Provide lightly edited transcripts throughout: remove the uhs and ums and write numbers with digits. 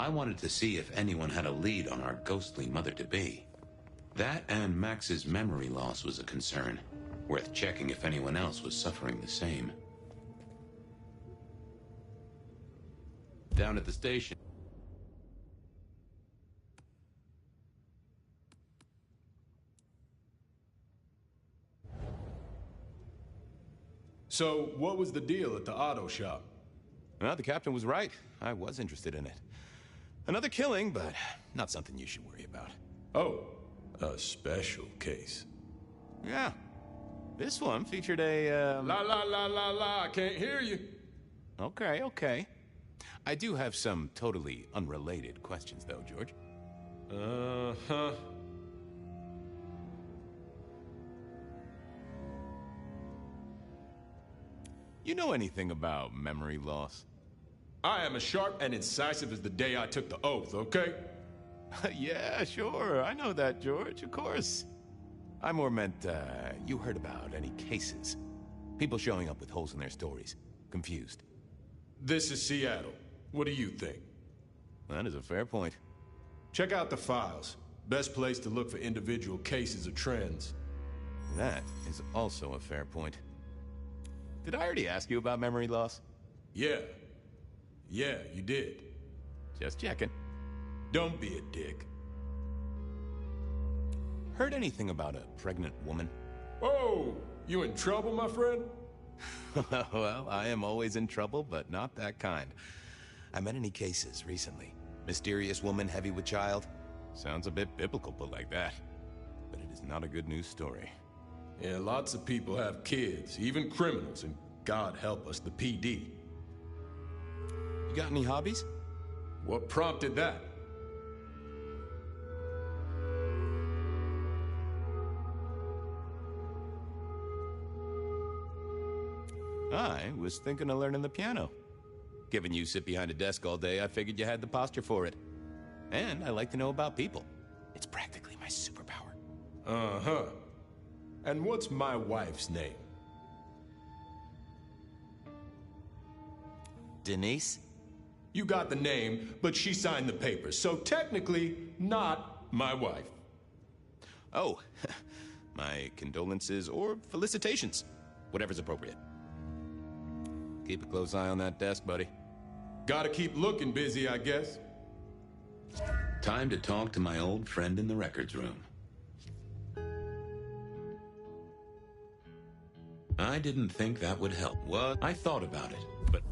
I wanted to see if anyone had a lead on our ghostly mother-to-be. That and Max's memory loss was a concern. Worth checking if anyone else was suffering the same. Down at the station. So, what was the deal at the auto shop? Well, the captain was right. I was interested in it. Another killing, but not something you should worry about. Oh, a special case. Yeah. This one featured a, La la la la la, I can't hear you. Okay. I do have some totally unrelated questions, though, George. Uh-huh. You know anything about memory loss? I am as sharp and incisive as the day I took the oath, okay? Yeah, sure. I know that, George, of course. I more meant, you heard about any cases. People showing up with holes in their stories. Confused. This is Seattle. What do you think? That is a fair point. Check out the files. Best place to look for individual cases or trends. That is also a fair point. Did I already ask you about memory loss? Yeah, you did. Just checking. Don't be a dick. Heard anything about a pregnant woman? Oh, you in trouble, my friend? Well, I am always in trouble, but not that kind. I met any cases recently. Mysterious woman heavy with child? Sounds a bit biblical put like that. But it is not a good news story. Yeah, lots of people have kids, even criminals, and God help us, the PD. You got any hobbies? What prompted that? I was thinking of learning the piano. Given you sit behind a desk all day, I figured you had the posture for it. And I like to know about people. It's practically my superpower. Uh-huh. And what's my wife's name? Denise? You got the name, but she signed the papers, so technically not my wife. Oh, my condolences or felicitations. Whatever's appropriate. Keep a close eye on that desk, buddy. Gotta keep looking busy, I guess. Time to talk to my old friend in the records room. I didn't think that would help. What? I thought about it, but...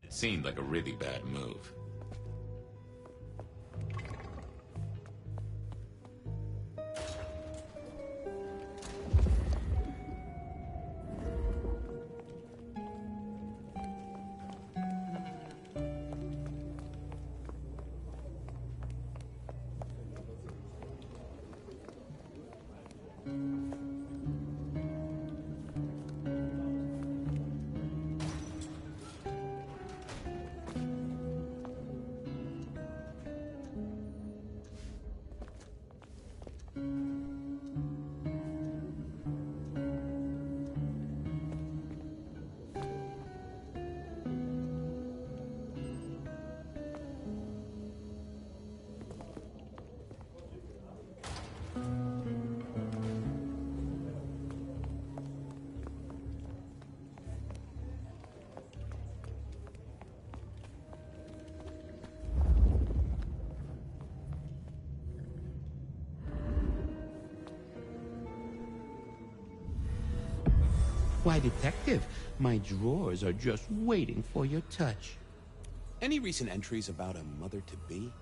It seemed like a really bad move. Why, Detective, my drawers are just waiting for your touch. Any recent entries about a mother-to-be?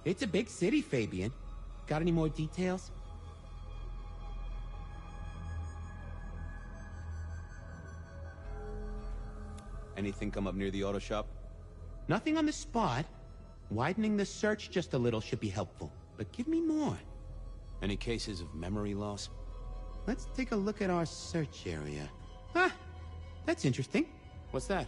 It's a big city, Fabian. Got any more details? Anything come up near the auto shop? Nothing on the spot. Widening the search just a little should be helpful. But give me more. Any cases of memory loss? Let's take a look at our search area. Ah, that's interesting. What's that?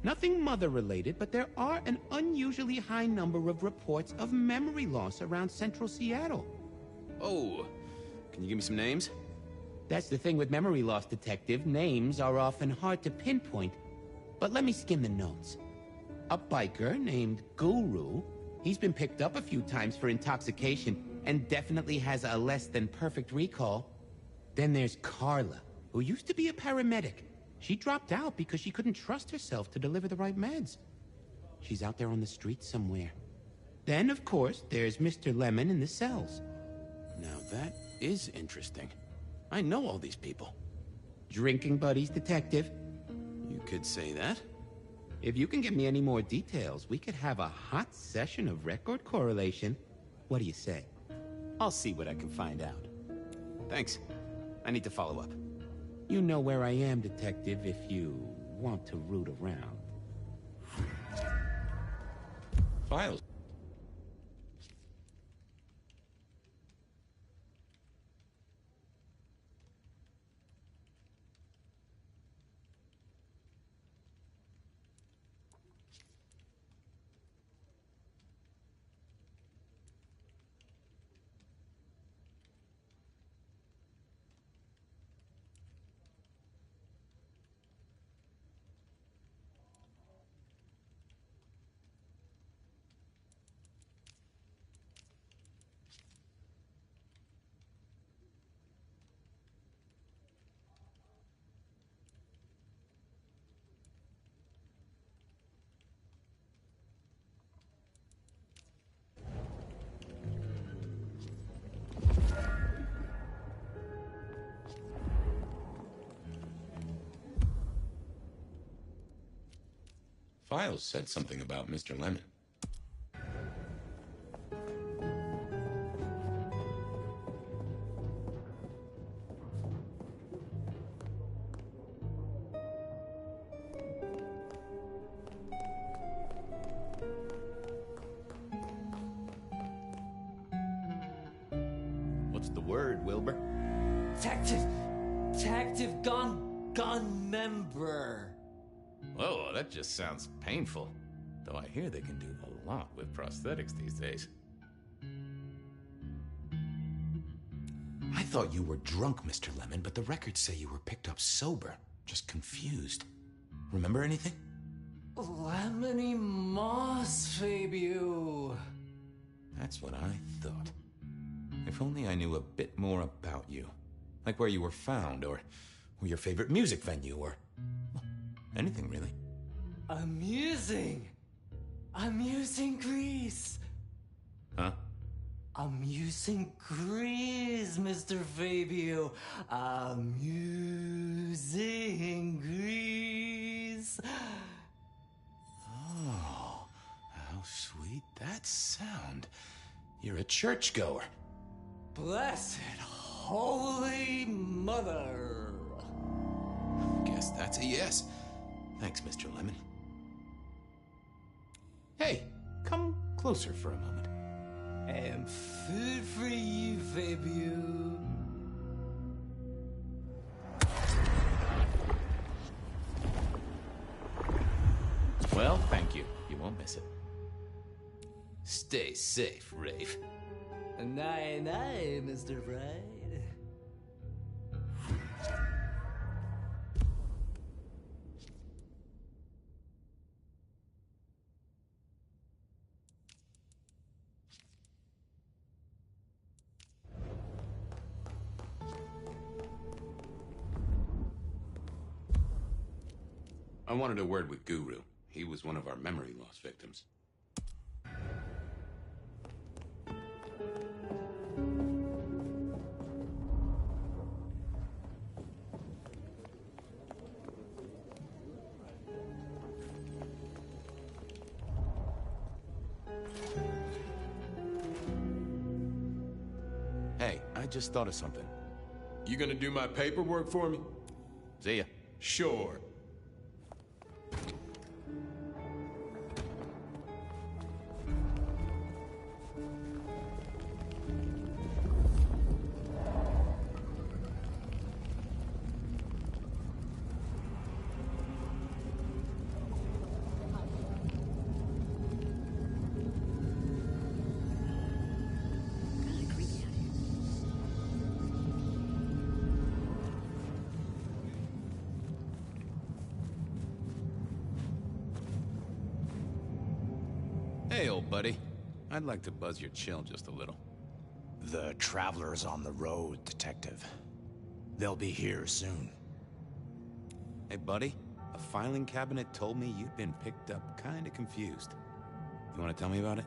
Nothing mother-related, but there are an unusually high number of reports of memory loss around central Seattle. Oh, can you give me some names? That's the thing with memory loss, Detective. Names are often hard to pinpoint. But let me skim the notes. A biker named Guru. He's been picked up a few times for intoxication and definitely has a less than perfect recall. Then there's Carla, who used to be a paramedic. She dropped out because she couldn't trust herself to deliver the right meds. She's out there on the streets somewhere. Then, of course, there's Mr. Lemon in the cells. Now that is interesting. I know all these people. Drinking buddies, Detective. You could say that. If you can give me any more details, we could have a hot session of record correlation. What do you say? I'll see what I can find out. Thanks. I need to follow up. You know where I am, Detective, if you want to root around. Files. Files said something about Mr. Lemon. What's the word, Wilbur? Detective gone member. Whoa, that just sounds painful. Though I hear they can do a lot with prosthetics these days. I thought you were drunk, Mr. Lemon, but the records say you were picked up sober. Just confused. Remember anything? Lemony Moss, Fabio. That's what I thought. If only I knew a bit more about you. Like where you were found, or your favorite music venue, or well, anything really. Amusing Grease. Huh? Amusing Grease, Mr. Fabio. Amusing Grease. Oh, how sweet that sound. You're a churchgoer. Blessed Holy Mother. Guess that's a yes. Thanks, Mr. Lemon. Hey, come closer for a moment. I am food for you, Fabio. Well, thank you. You won't miss it. Stay safe, Rafe. Nay, Mr. Bride. I wanted a word with Guru. He was one of our memory loss victims. Hey, I just thought of something. You gonna do my paperwork for me? See ya. Sure. Hey, old buddy. I'd like to buzz your chill just a little. The Traveler's on the road, Detective. They'll be here soon. Hey, buddy. A filing cabinet told me you'd been picked up kinda confused. You wanna tell me about it?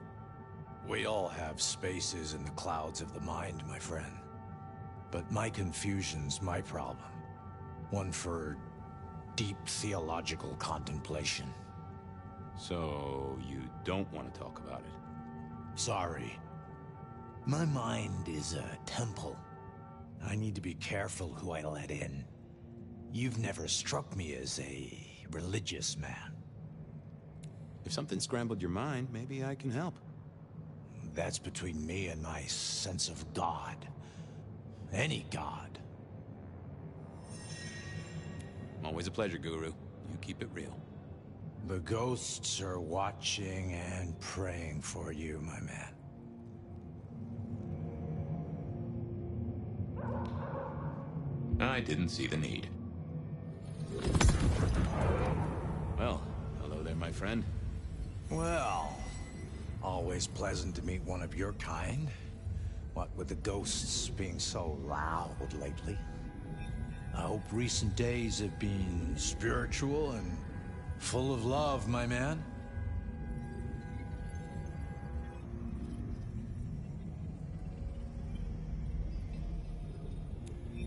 We all have spaces in the clouds of the mind, my friend. But my confusion's my problem. One for deep theological contemplation. So, you don't want to talk about it? Sorry. My mind is a temple. I need to be careful who I let in. You've never struck me as a religious man. If something scrambled your mind, maybe I can help. That's between me and my sense of God. Any God. Always a pleasure, Guru. You keep it real. The ghosts are watching and praying for you, my man. I didn't see the need. Well, hello there, my friend. Well, always pleasant to meet one of your kind. What with the ghosts being so loud lately. I hope recent days have been spiritual and full of love, my man.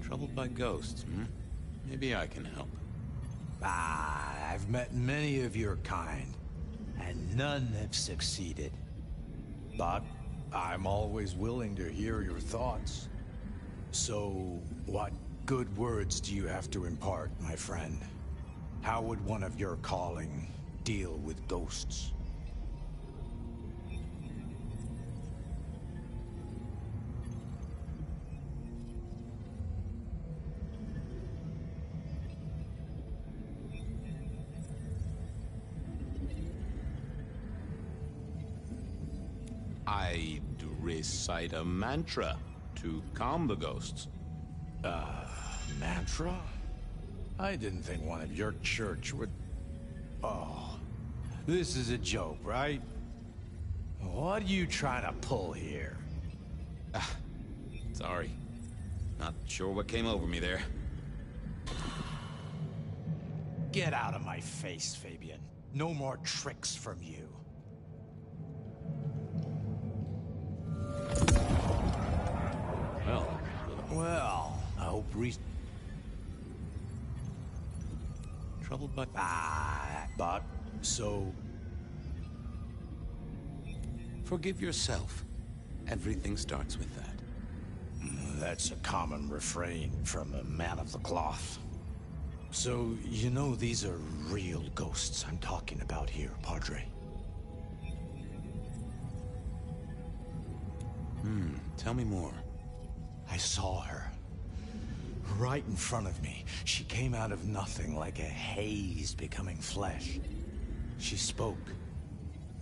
Troubled by ghosts, hmm? Maybe I can help. I've met many of your kind, and none have succeeded. But I'm always willing to hear your thoughts. So, what good words do you have to impart, my friend? How would one of your calling deal with ghosts? I'd recite a mantra to calm the ghosts. Mantra? I didn't think one of your church would... Oh, this is a joke, right? What are you trying to pull here? Sorry. Not sure what came over me there. Get out of my face, Fabian. No more tricks from you. Well, I hope Troubled by... but, so... Forgive yourself. Everything starts with that. That's a common refrain from a man of the cloth. So, you know these are real ghosts I'm talking about here, Padre. Tell me more. I saw her. Right in front of me. She came out of nothing, like a haze becoming flesh. She spoke.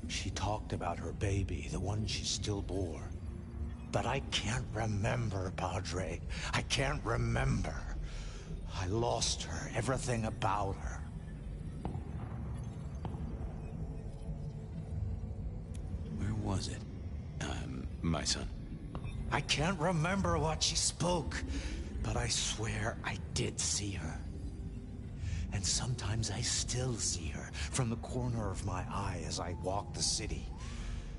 She talked about her baby, the one she still bore. But I can't remember, Padre. I can't remember. I lost her, everything about her. Where was it? My son. I can't remember what she spoke, but I swear I did see her. And sometimes I still see her from the corner of my eye as I walk the city.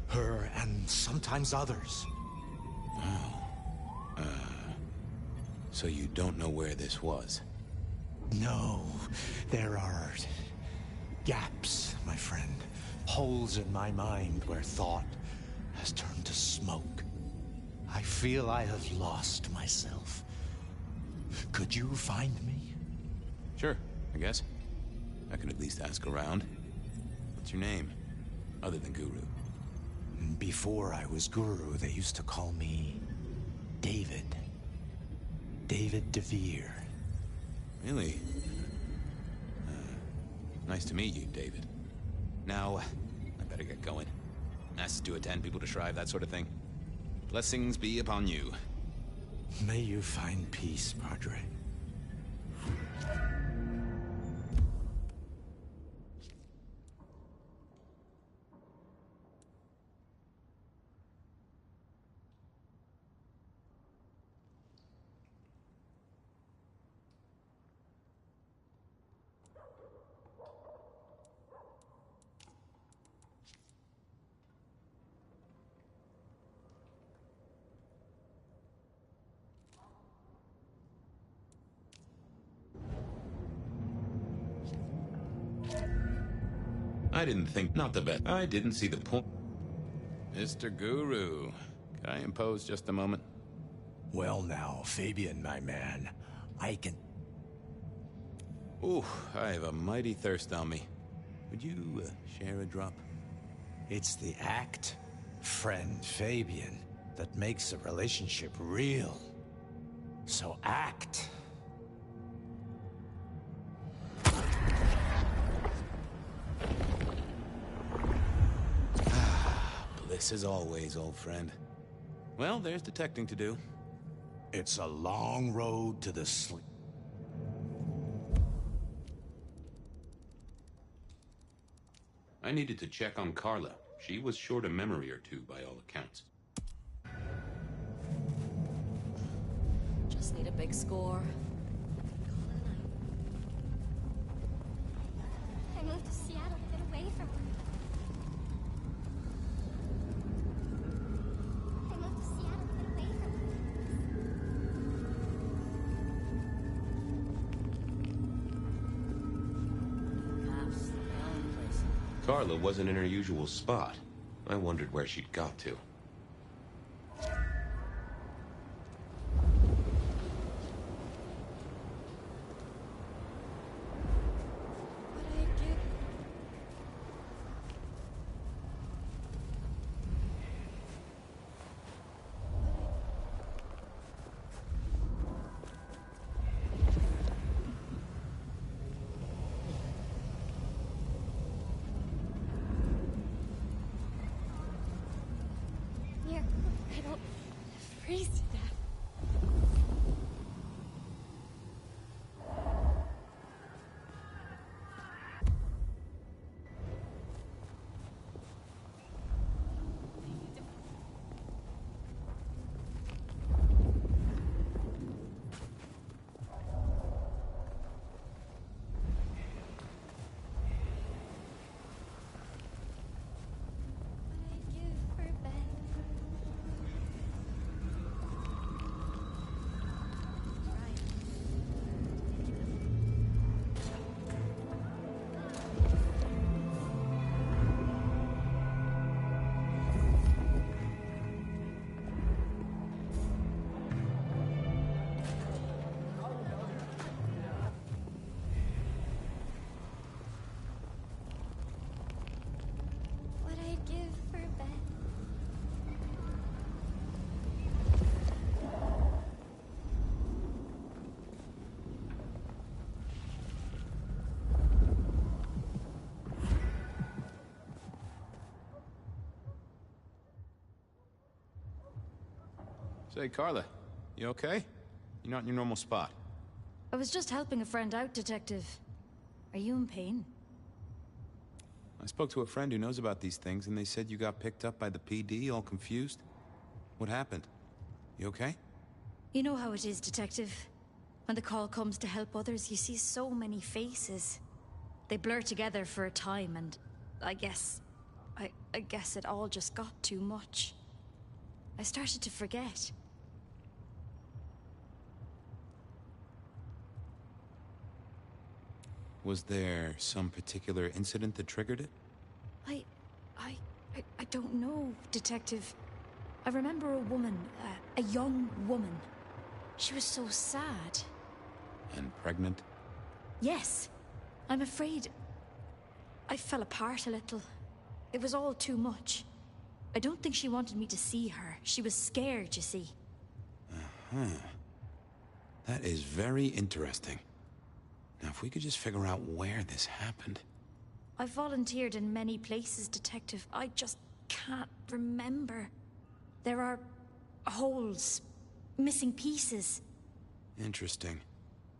Her and sometimes others. So you don't know where this was? No, there are gaps, my friend. Holes in my mind where thought has turned to smoke. I feel I have lost myself. Could you find me? Sure, I guess. I could at least ask around. What's your name? Other than Guru. Before I was Guru, they used to call me David. David DeVere. Really? Nice to meet you, David. Now, I better get going. Asked to attend, people to shrive, that sort of thing. Blessings be upon you. May you find peace, Padre. I didn't think, not the best. I didn't see the point. Mr. Guru, could I impose just a moment? Well now, Fabian, my man, I can... Ooh, I have a mighty thirst on me. Would you share a drop? It's the act, friend Fabian, that makes a relationship real. So act. Bliss as always, old friend. Well, there's detecting to do. It's a long road to the sleep. I needed to check on Carla. She was short a memory or two by all accounts. Just need a big score. I moved to Seattle to get away from her. I moved to Seattle to get away from her. Carla wasn't in her usual spot. I wondered where she'd got to. I don't freeze to death. Say, Carla, you okay? You're not in your normal spot. I was just helping a friend out, Detective. Are you in pain? I spoke to a friend who knows about these things, and they said you got picked up by the PD, all confused. What happened? You okay? You know how it is, Detective. When the call comes to help others, you see so many faces. They blur together for a time, and I guess it all just got too much. I started to forget. Was there some particular incident that triggered it? I don't know, Detective. I remember a woman, a young woman. She was so sad. And pregnant? Yes. I'm afraid I fell apart a little. It was all too much. I don't think she wanted me to see her. She was scared, you see. Uh-huh. That is very interesting. Now, if we could just figure out where this happened. I've volunteered in many places, Detective. I just can't remember. There are holes, missing pieces. Interesting.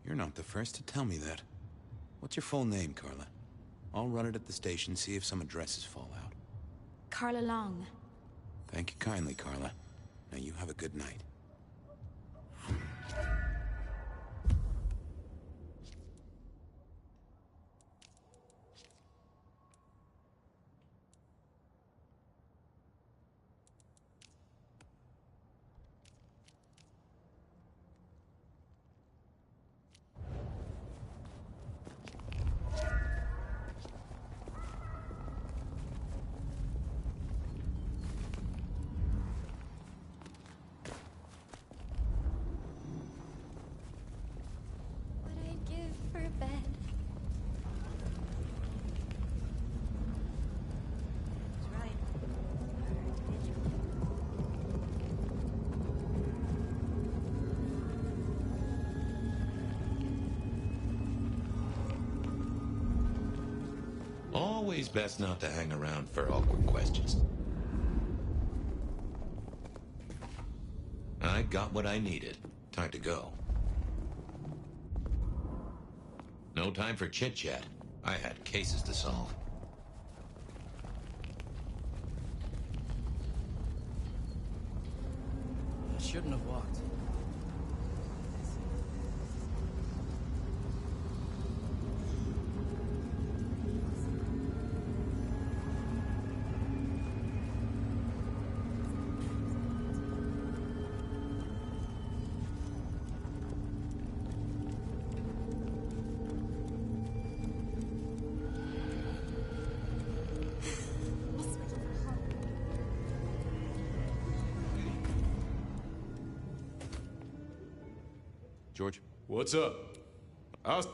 You're not the first to tell me that. What's your full name, Carla? I'll run it at the station, see if some addresses fall out. Carla Long. Thank you kindly, Carla. Now you have a good night. always best not to hang around for awkward questions. I got what I needed. Time to go. No time for chit-chat. I had cases to solve. I shouldn't have walked. George? What's up? How's...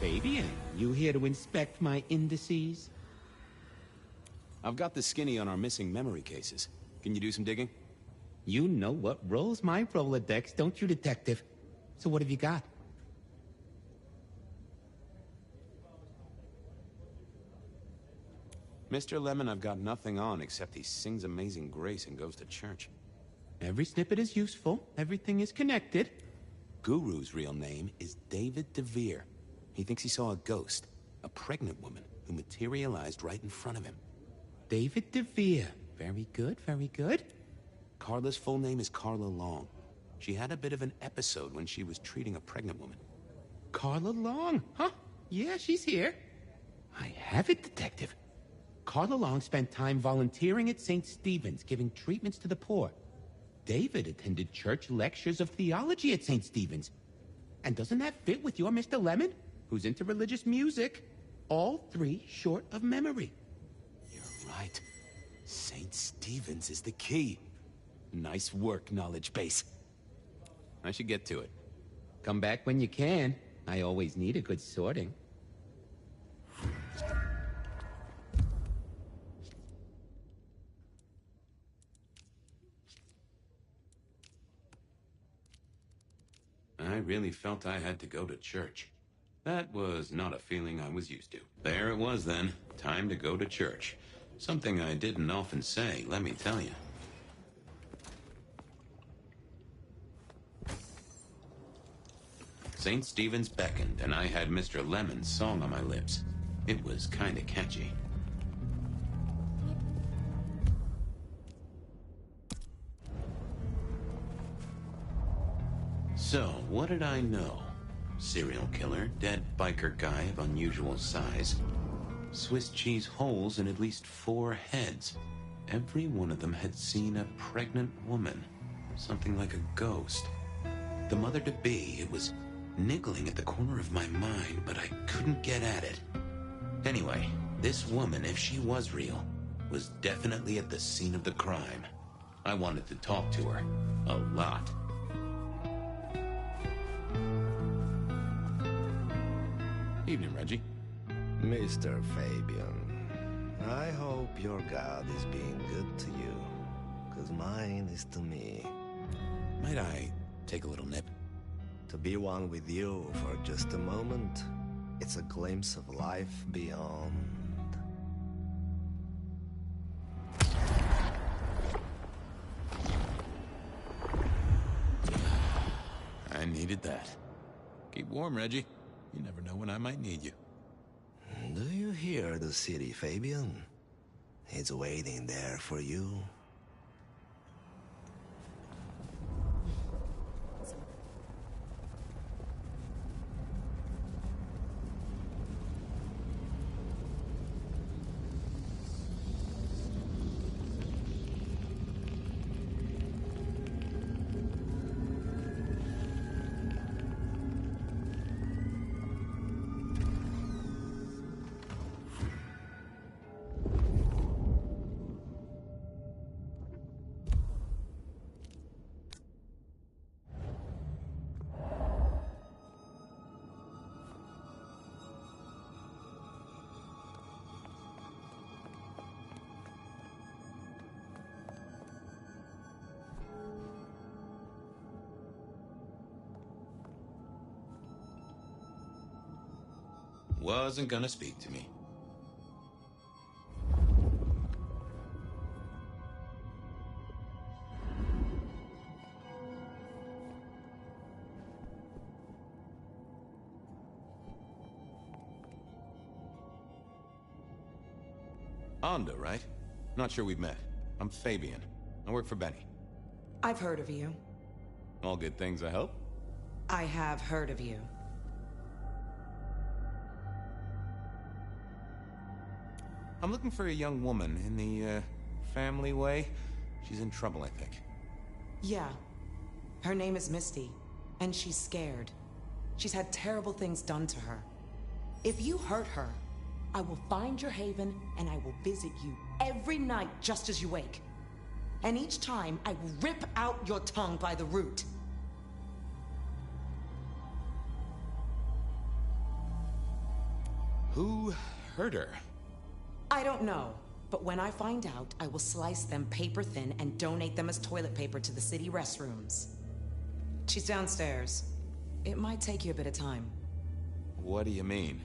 Fabian, you here to inspect my indices? I've got the skinny on our missing memory cases. Can you do some digging? You know what rolls my Rolodex, don't you, Detective? So what have you got? Mr. Lemon, I've got nothing on except he sings Amazing Grace and goes to church. Every snippet is useful. Everything is connected. Guru's real name is David DeVere. He thinks he saw a ghost, a pregnant woman who materialized right in front of him. David DeVere. Very good, very good. Carla's full name is Carla Long. She had a bit of an episode when she was treating a pregnant woman. Carla Long, huh? Yeah, she's here. I have it, Detective. Carla Long spent time volunteering at St. Stephen's, giving treatments to the poor. David attended church lectures of theology at St. Stephen's. And doesn't that fit with your Mr. Lemon, who's into religious music? All three short of memory. You're right. St. Stephen's is the key. Nice work, knowledge base. I should get to it. Come back when you can. I always need a good sorting. I really felt I had to go to church. That was not a feeling I was used to. There it was then. Time to go to church. Something I didn't often say, let me tell you. St. Stephen's beckoned, and I had Mr. Lemon's song on my lips. It was kinda catchy. So, what did I know? Serial killer, dead biker guy of unusual size. Swiss cheese holes in at least 4 heads. Every one of them had seen a pregnant woman. Something like a ghost. The mother-to-be, it was niggling at the corner of my mind, but I couldn't get at it. Anyway, this woman, if she was real, was definitely at the scene of the crime. I wanted to talk to her. A lot. Evening, Reggie. Mr. Fabian, I hope your God is being good to you, 'cause mine is to me. Might I take a little nip? To be one with you for just a moment, it's a glimpse of life beyond. I needed that. Keep warm, Reggie. You never know when I might need you. Do you hear the city, Fabian? It's waiting there for you. wasn't gonna speak to me. Onda, right? Not sure we've met. I'm Fabian. I work for Benny. I've heard of you. All good things, I hope? I have heard of you. I'm looking for a young woman in the, family way. She's in trouble, I think. Yeah. Her name is Misty, and she's scared. She's had terrible things done to her. If you hurt her, I will find your haven, and I will visit you every night just as you wake. And each time, I will rip out your tongue by the root. Who hurt her? I don't know, but when I find out, I will slice them paper thin and donate them as toilet paper to the city restrooms. She's downstairs. It might take you a bit of time. What do you mean?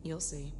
You'll see.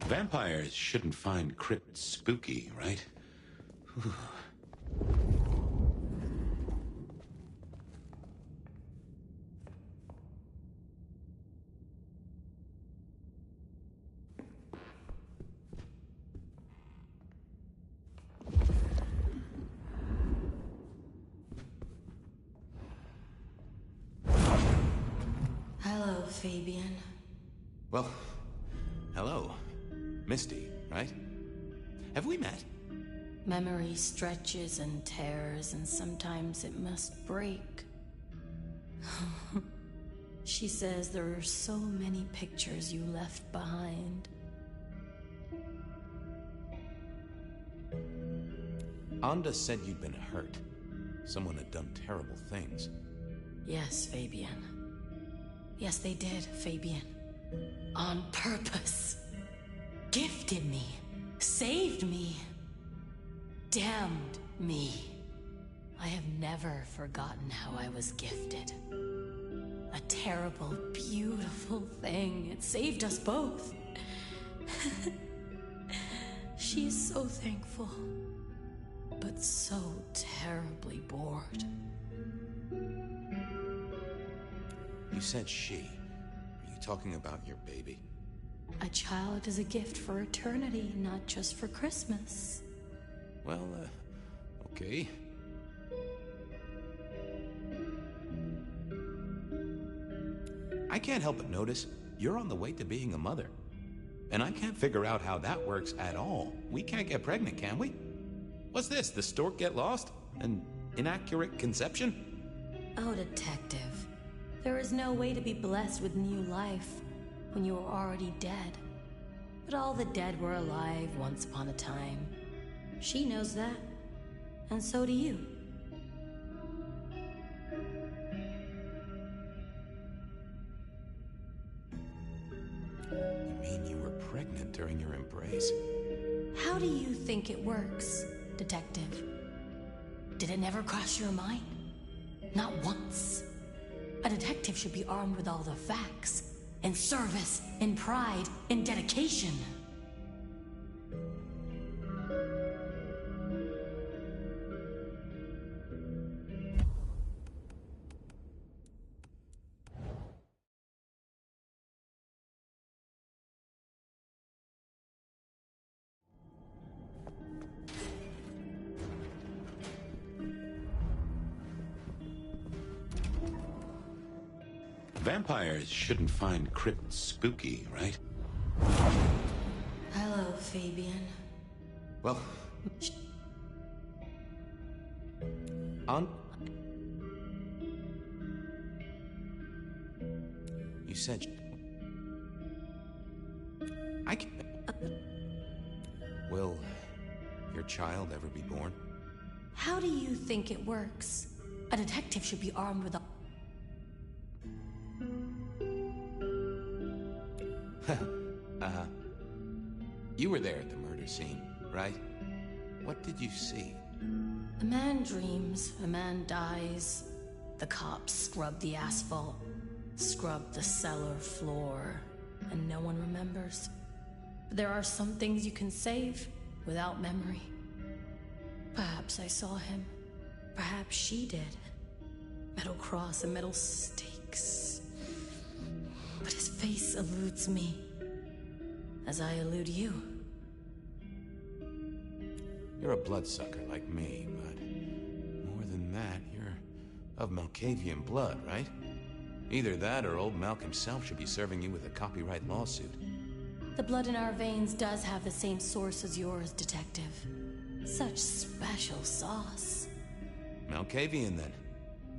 Vampires shouldn't find crypts spooky, right? Whew. Hello, Fabian. Well, hello. Misty, right? Have we met? Memory stretches and tears, and sometimes it must break. She says there are so many pictures you left behind. Onda said you'd been hurt. Someone had done terrible things. Yes, Fabian. Yes, they did, Fabian. On purpose. Gifted me. Saved me. Damned me. I have never forgotten how I was gifted. A terrible, beautiful thing. It saved us both. She's so thankful, but so terribly bored. You said she. Are you talking about your baby? A child is a gift for eternity, not just for Christmas. Well, okay. I can't help but notice you're on the way to being a mother. And I can't figure out how that works at all. We can't get pregnant, can we? What's this? The stork get lost? An inaccurate conception? Oh, detective. There is no way to be blessed with new life when you are already dead. But all the dead were alive once upon a time. She knows that. And so do you. You mean you were pregnant during your embrace? How do you think it works, detective? Did it never cross your mind? Not once. A detective should be armed with all the facts. In service, in pride, in dedication. Vampires shouldn't find crypts spooky, right? Hello, Fabian. Well... On... You said... I can... Will your child ever be born? How do you think it works? A detective should be armed with a... You were there at the murder scene, right? What did you see? A man dreams, a man dies. The cops scrub the asphalt, scrub the cellar floor, and no one remembers. But there are some things you can save without memory. Perhaps I saw him. Perhaps she did. Metal cross and metal stakes. But his face eludes me, as I elude you. You're a bloodsucker like me, but more than that, you're of Malkavian blood, right? Either that or old Malk himself should be serving you with a copyright lawsuit. The blood in our veins does have the same source as yours, Detective. Such special sauce. Malkavian, then.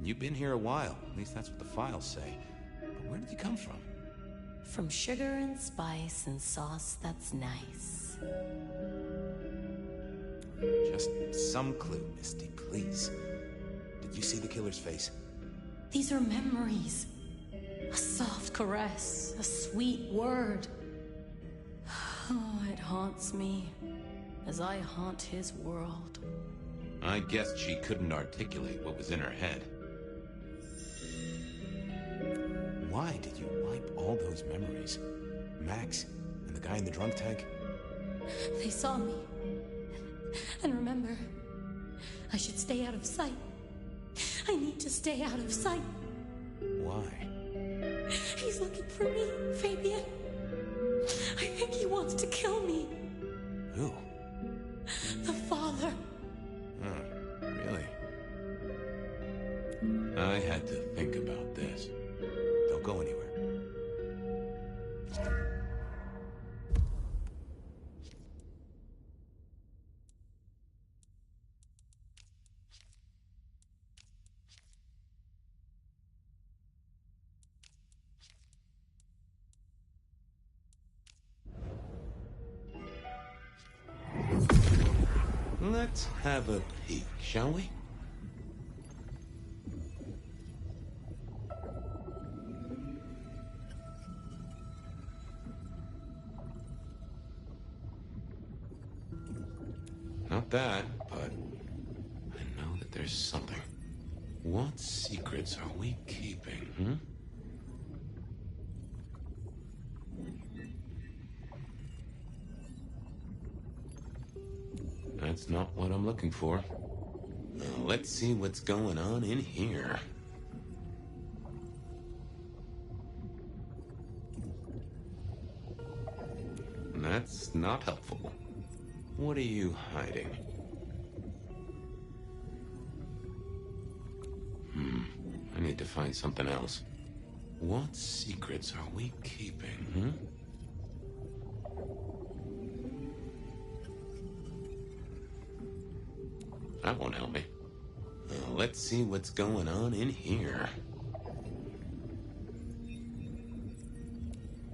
You've been here a while. At least that's what the files say. But where did you come from? From sugar and spice and sauce that's nice. Just some clue, Misty, please. Did you see the killer's face? These are memories. A soft caress, a sweet word. Oh, it haunts me as I haunt his world. I guessed she couldn't articulate what was in her head. Why did you wipe all those memories? Max and the guy in the drunk tank? They saw me. And remember, I should stay out of sight. I need to stay out of sight. Why? He's looking for me, Fabian. I think he wants to kill me. Who? The father. Really? I had to think about this. Don't go anywhere. Let's have a peek, shall we? Not that, but I know that there's something. What secrets are we keeping, That's not what I'm looking for. Now, let's see what's going on in here. That's not helpful. What are you hiding? I need to find something else. What secrets are we keeping, That won't help me. Now, let's see what's going on in here.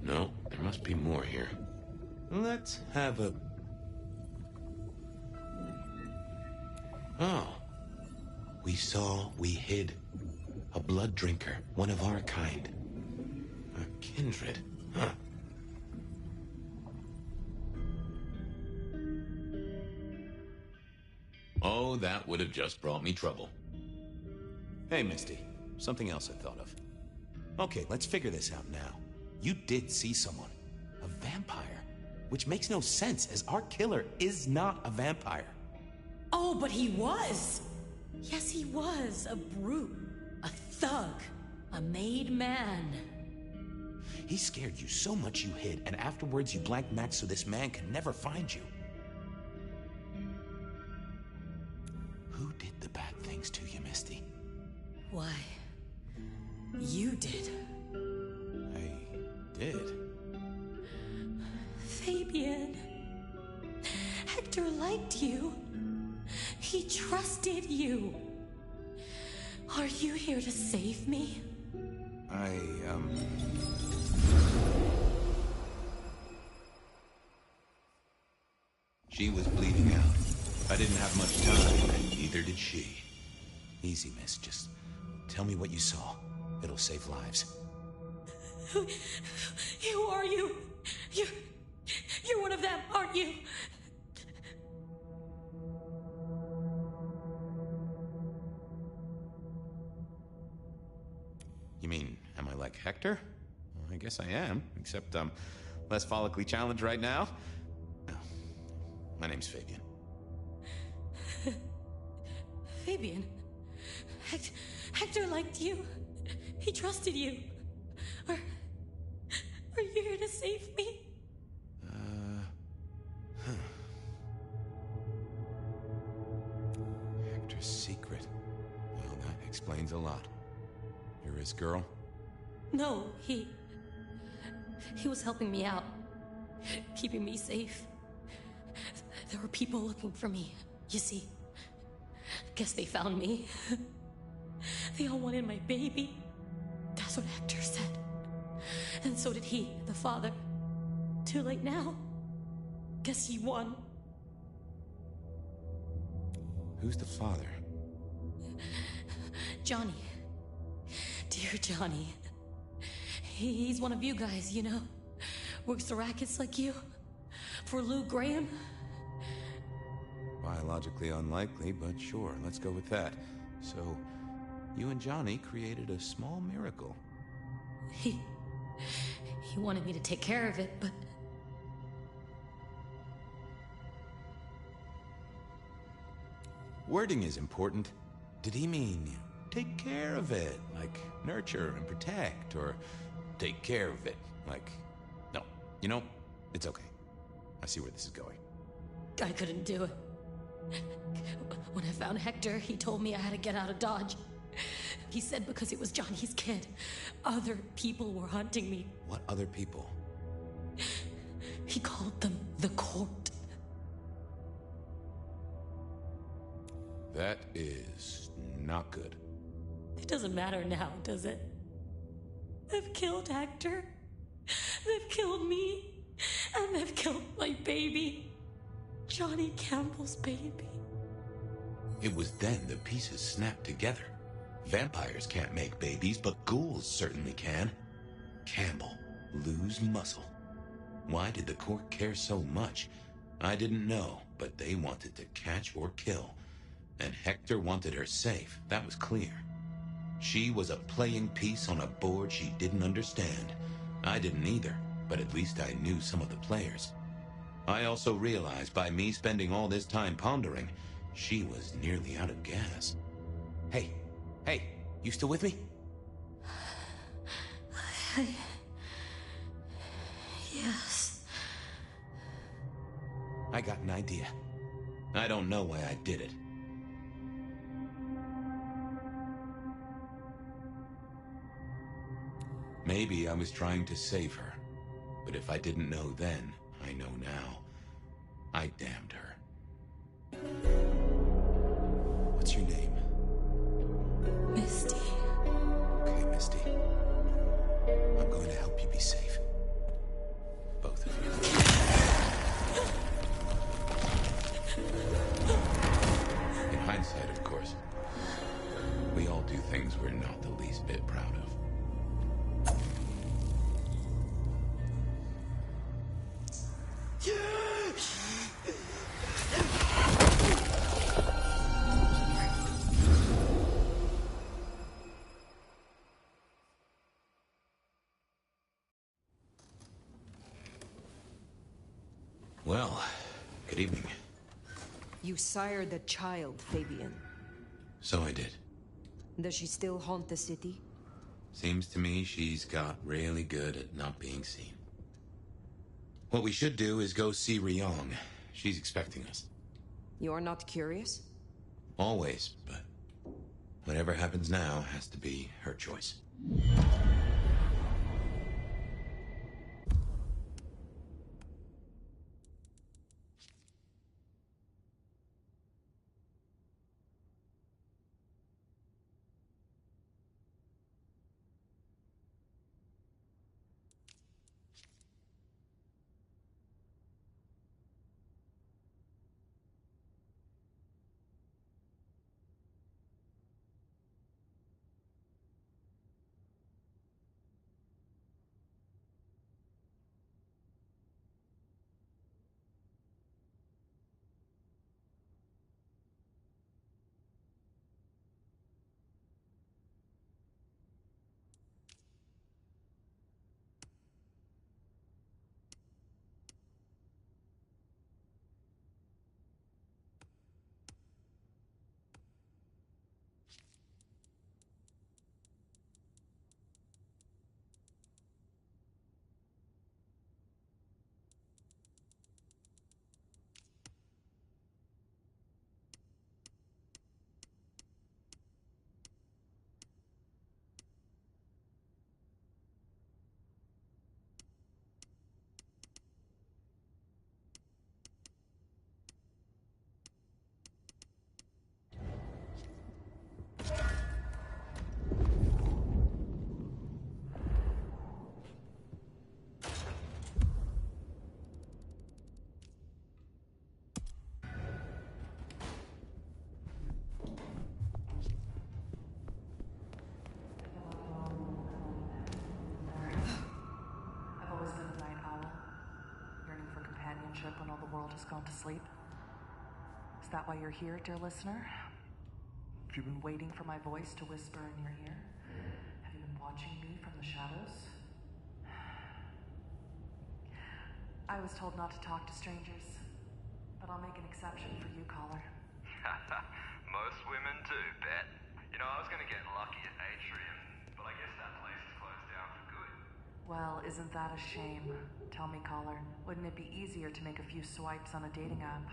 No, there must be more here. Let's have a... Oh. We saw, we hid. A blood drinker, one of our kind. A kindred, Oh, that would have just brought me trouble. Hey, Misty. Something else I thought of. Okay, let's figure this out now. You did see someone. A vampire. Which makes no sense, as our killer is not a vampire. Oh, but he was! Yes, he was. A brute. A thug. A made man. He scared you so much you hid, and afterwards you blanked Max so this man can never find you. Who did the bad things to you, Misty? Why, you did. did? Fabian. Hector liked you. He trusted you. Are you here to save me? She was bleeding out. I didn't have much time, and neither did she. Easy, miss. Just tell me what you saw. It'll save lives. Who are you? You're one of them, aren't you? You mean, am I like Hector? Well, I guess I am, except I'm less follically challenged right now. No. My name's Fabian. Fabian? Hector liked you. He trusted you. Are you here to save me? Hector's secret. Well, that explains a lot. You're his girl? No, he was helping me out. Keeping me safe. There were people looking for me, you see. Guess they found me. They all wanted my baby. That's what Hector said. And so did he, the father. Too late now. Guess he won. Who's the father? Johnny. Dear Johnny. He's one of you guys, you know. Works the rackets like you. For Lou Graham. Biologically unlikely, but sure, let's go with that. So, you and Johnny created a small miracle. He wanted me to take care of it, but... Wording is important. Did he mean take care of it, like nurture and protect, or take care of it, like... No, you know, it's okay. I see where this is going. I couldn't do it. When I found Hector, he told me I had to get out of Dodge. He said because it was Johnny's kid, other people were hunting me. What other people? He called them the court. That is not good. It doesn't matter now, does it? They've killed Hector. They've killed me. And they've killed my baby. Johnny Campbell's baby. It was then the pieces snapped together. Vampires can't make babies, but ghouls certainly can. Campbell, lose muscle. Why did the court care so much? I didn't know, but they wanted to catch or kill. And Hector wanted her safe, that was clear. She was a playing piece on a board she didn't understand. I didn't either, but at least I knew some of the players. I also realized by me spending all this time pondering, she was nearly out of gas. Hey, you still with me? Yes. I got an idea. I don't know why I did it. Maybe I was trying to save her. But if I didn't know then, I know now. I damned her. What's your name? Misty. Okay, Misty. I'm going to help you be safe. Both of you. In hindsight, of course. We all do things we're not the least bit proud of. Well, good evening. You sired the child, Fabian. So I did. Does she still haunt the city? Seems to me she's got really good at not being seen. What we should do is go see Ryong. She's expecting us. You're not curious? Always, but whatever happens now has to be her choice. companionship when all the world has gone to sleep? Is that why you're here, dear listener? Have you been waiting for my voice to whisper in your ear? Have you been watching me from the shadows? I was told not to talk to strangers, but I'll make an exception for you, caller. Most women do, bet. You know, I was gonna get lucky at Atrium, but I guess that place is closed down for good. Well, isn't that a shame? Tell me, caller, wouldn't it be easier to make a few swipes on a dating app?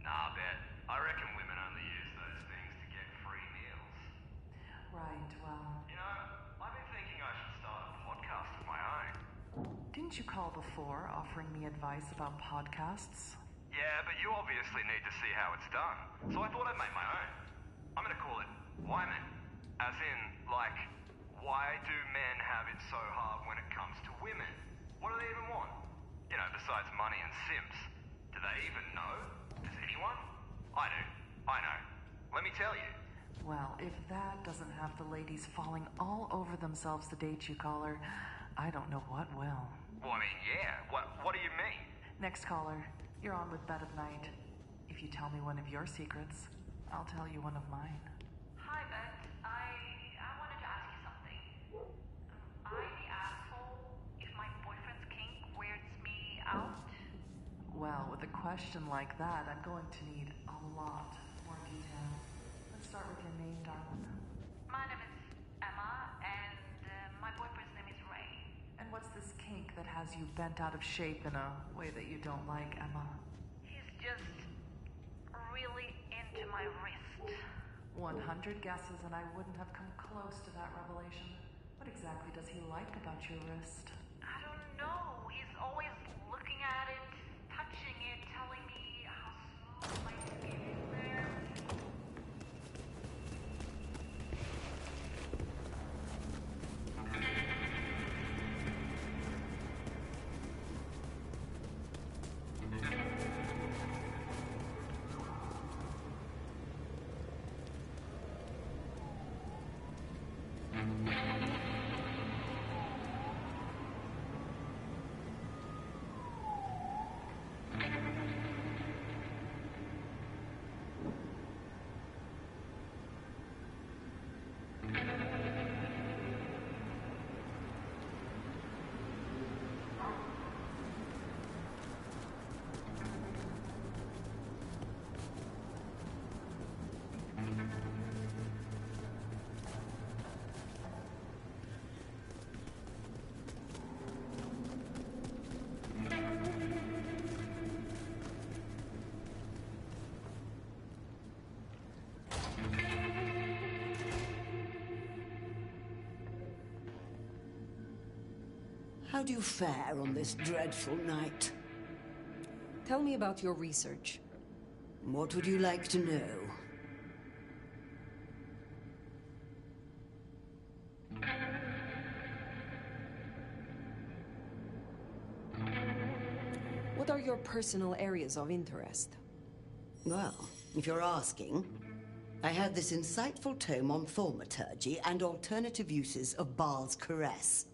Nah, bet. I reckon women only use those things to get free meals. Right, well... You know, I've been thinking I should start a podcast of my own. Didn't you call before offering me advice about podcasts? Yeah, but you obviously need to see how it's done. So I thought I'd make my own. I'm gonna call it Wyman. As in, like, why do men have it so hard when it comes to women? What do they even want? You know, besides money and simps. Do they even know? Does anyone? I do. I know. Let me tell you. Well, if that doesn't have the ladies falling all over themselves to date you, caller, I don't know what will. Well, I mean, yeah. What do you mean? Next caller, you're on with Bet of Night. If you tell me one of your secrets, I'll tell you one of mine. Hi, Bet. I wanted to ask you something. Am I the asshole if my boyfriend's kink weirds me out? Well, with a question like that, I'm going to need a lot more detail. Let's start with your name, darling. My name is Emma, and my boyfriend's name is Ray. And what's this kink that has you bent out of shape in a way that you don't like, Emma? He's just really into my wrist. 100 guesses and I wouldn't have come close to that revelation. What exactly does he like about your wrist? I don't know. He's always looking at it, touching it, telling me how smooth my skin is there. How do you fare on this dreadful night? Tell me about your research. What would you like to know? What are your personal areas of interest? Well, if you're asking, I had this insightful tome on thaumaturgy and alternative uses of Baal's caress.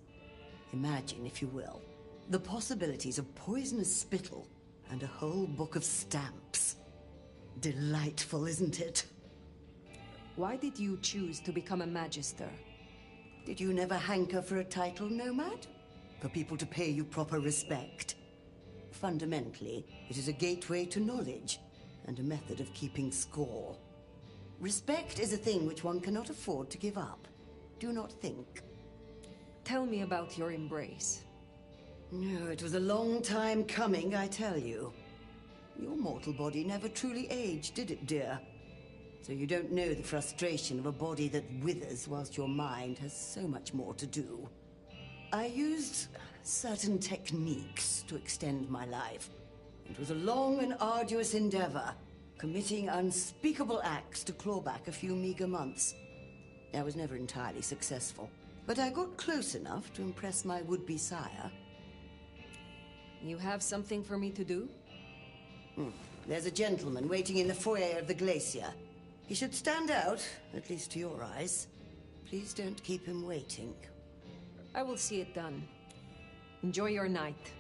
Imagine, if you will, the possibilities of poisonous spittle and a whole book of stamps. Delightful, isn't it? Why did you choose to become a magister? Did you never hanker for a title, Nomad? For people to pay you proper respect? Fundamentally, it is a gateway to knowledge and a method of keeping score. Respect is a thing which one cannot afford to give up. Do not think. Tell me about your embrace. No, it was a long time coming, I tell you. Your mortal body never truly aged, did it, dear? So you don't know the frustration of a body that withers whilst your mind has so much more to do. I used certain techniques to extend my life. It was a long and arduous endeavor, committing unspeakable acts to claw back a few meager months. I was never entirely successful, but I got close enough to impress my would-be sire. You have something for me to do? There's a gentleman waiting in the foyer of the glacier. He should stand out, at least to your eyes. Please don't keep him waiting. I will see it done. Enjoy your night.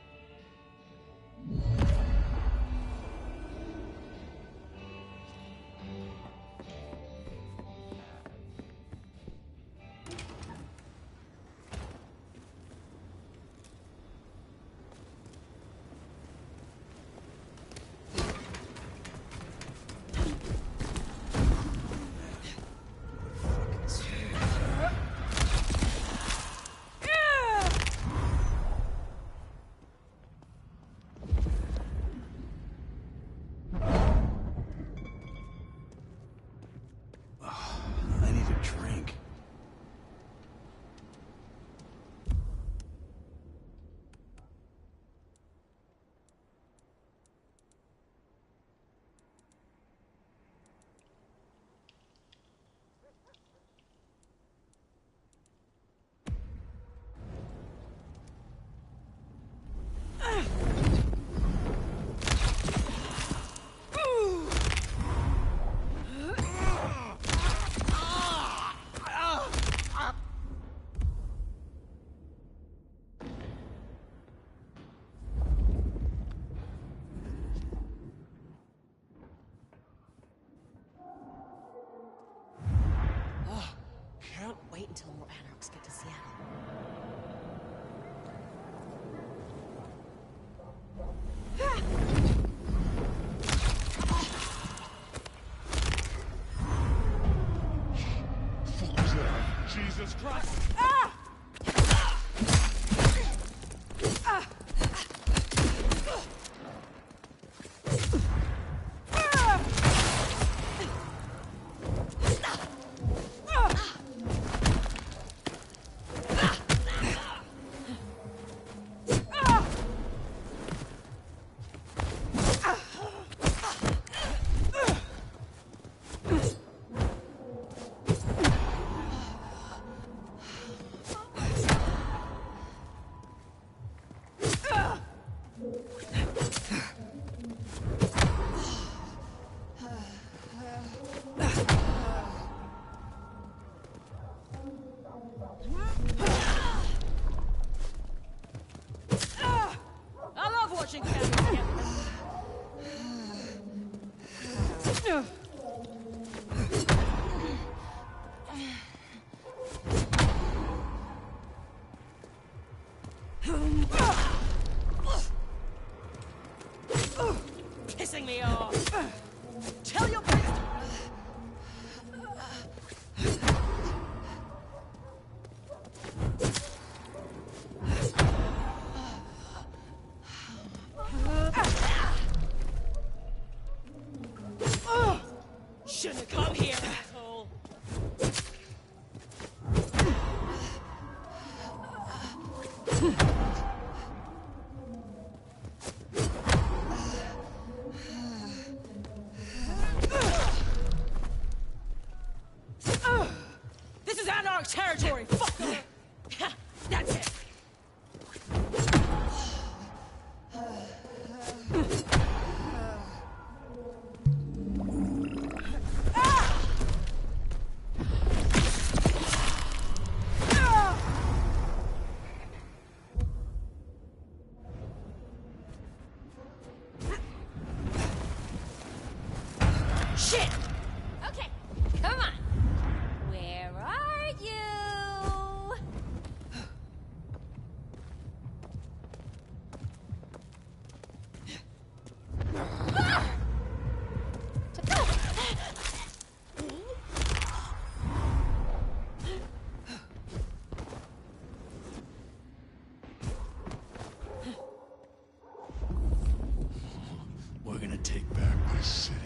washing cabinets yet. Pissing me off. Tell your priest. Shouldn't have come here, asshole. This is Anarch territory, fucker! That's it! Shit! Okay, come on. Where are you? We're gonna take back this city.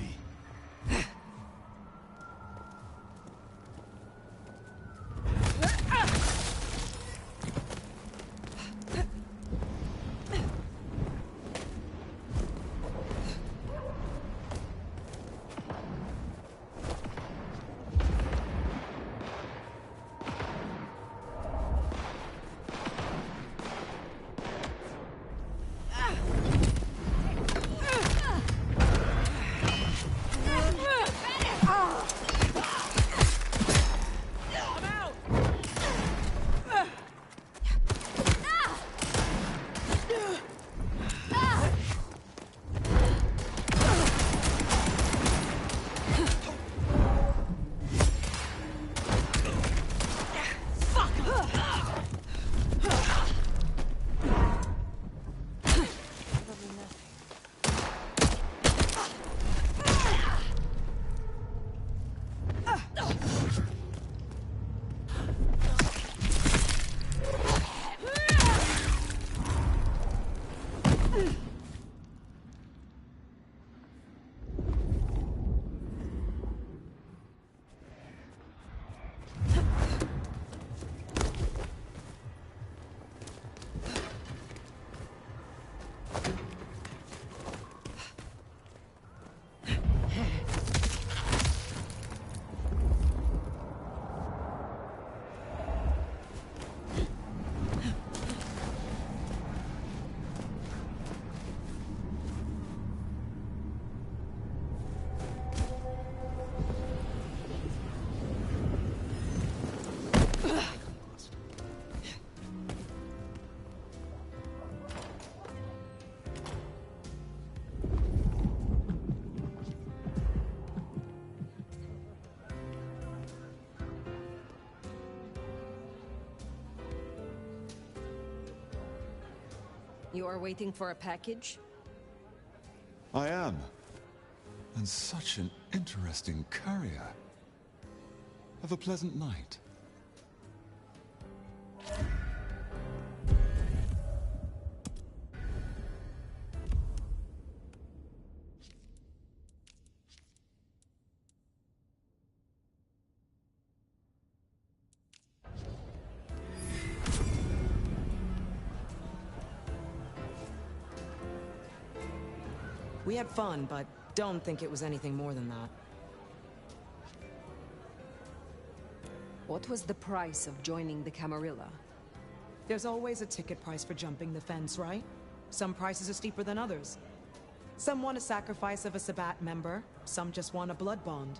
You are waiting for a package? I am. And such an interesting courier. Have a pleasant night. We had fun, but don't think it was anything more than that. What was the price of joining the Camarilla? There's always a ticket price for jumping the fence, right? Some prices are steeper than others. Some want a sacrifice of a Sabbat member, some just want a blood bond.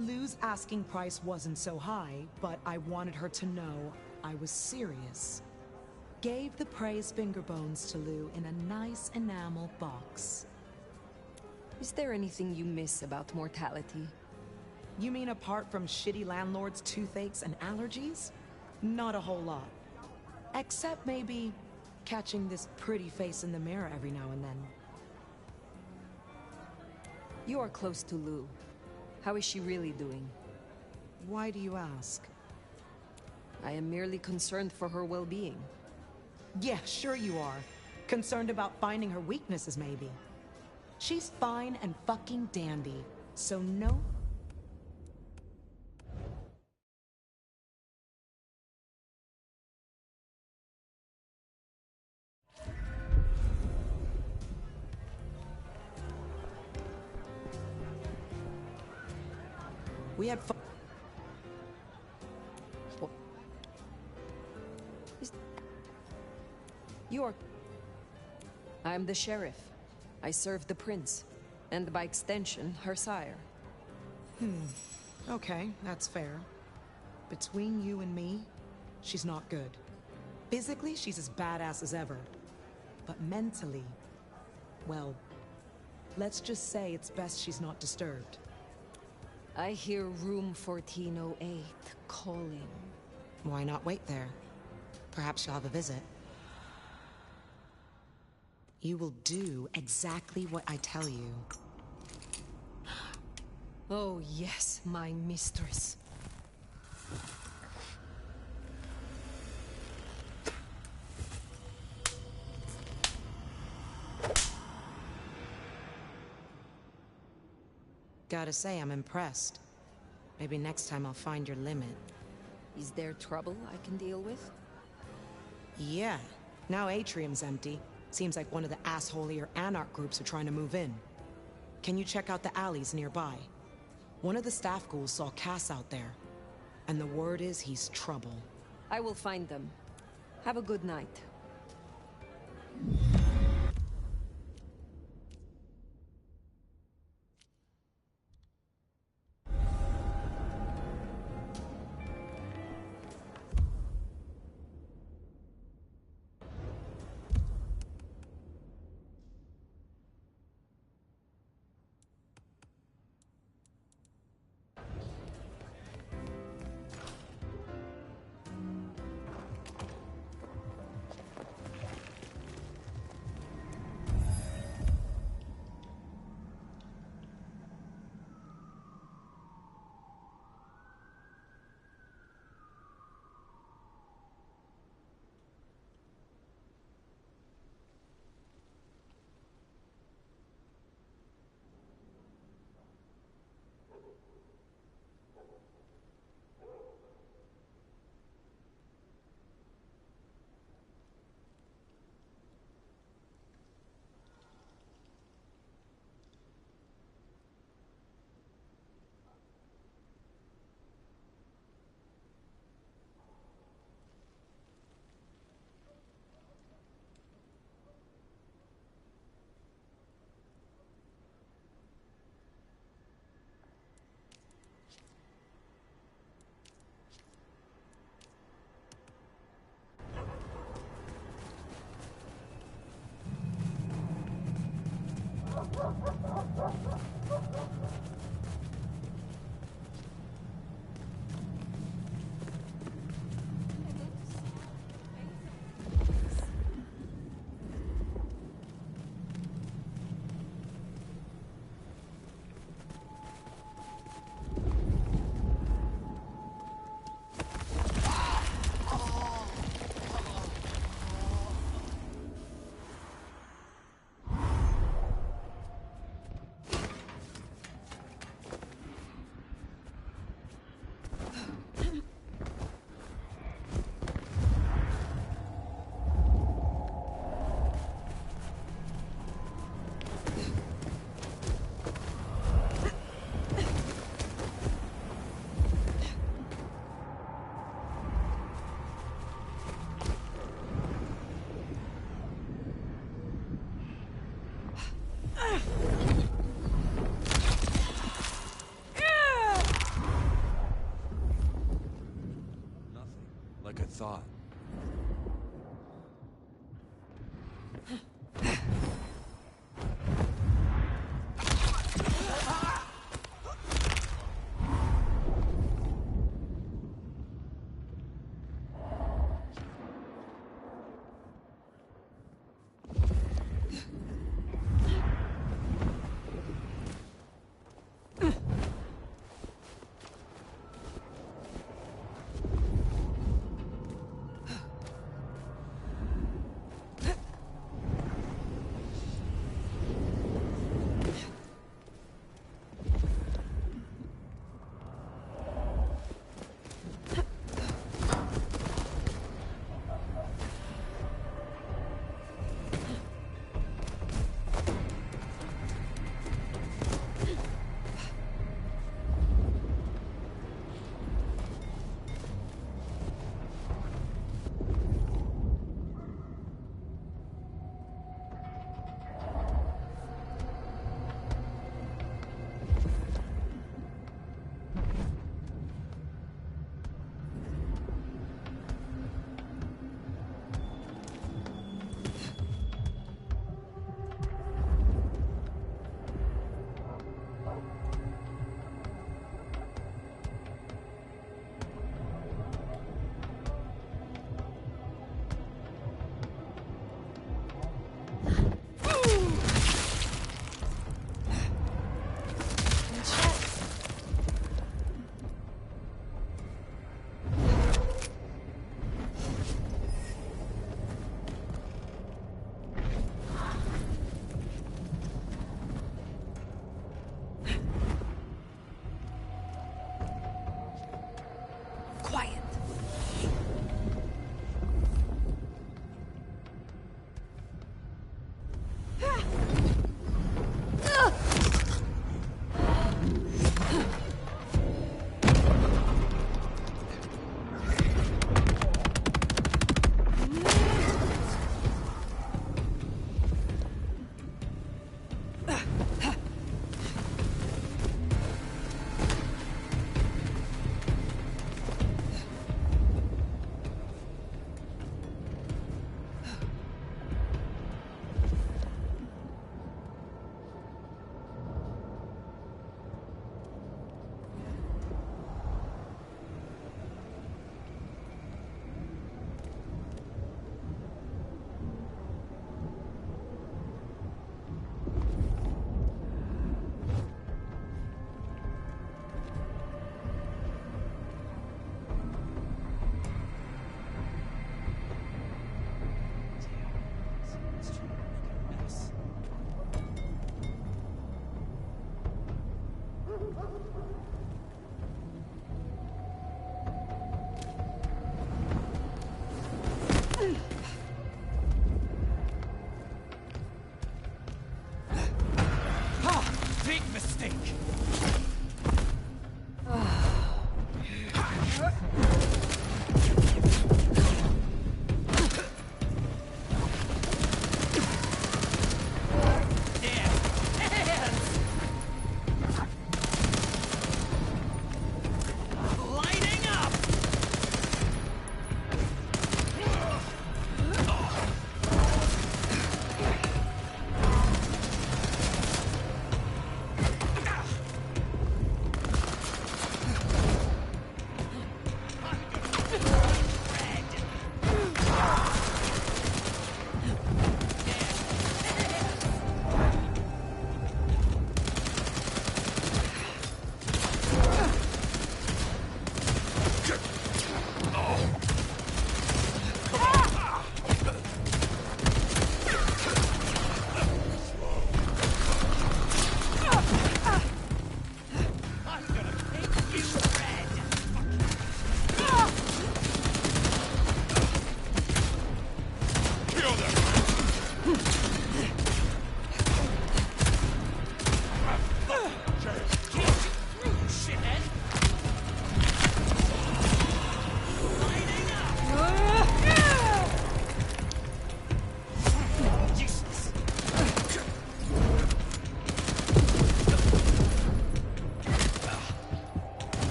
Lou's asking price wasn't so high, but I wanted her to know I was serious. gave the praise finger bones to Lou in a nice enamel box. Is there anything you miss about mortality? You mean apart from shitty landlords, toothaches, and allergies? Not a whole lot. Except maybe catching this pretty face in the mirror every now and then. You are close to Lou. How is she really doing? Why do you ask? I am merely concerned for her well-being. Yeah, sure you are. Concerned about finding her weaknesses, maybe. She's fine and fucking dandy, so no. We had fun. You are... I'm the sheriff. I serve the prince, and by extension, her sire. Okay, that's fair. Between you and me, she's not good. Physically, she's as badass as ever. But mentally, well, let's just say it's best she's not disturbed. I hear room 1408 calling. Why not wait there? Perhaps she'll have a visit. You will do exactly what I tell you. Oh yes, my mistress. Gotta say, I'm impressed. Maybe next time I'll find your limit. Is there trouble I can deal with? Yeah. Now Atrium's empty. Seems like one of the assholier Anarch groups are trying to move in. Can you check out the alleys nearby? One of the staff ghouls saw Cass out there. And the word is he's trouble. I will find them. Have a good night. stink.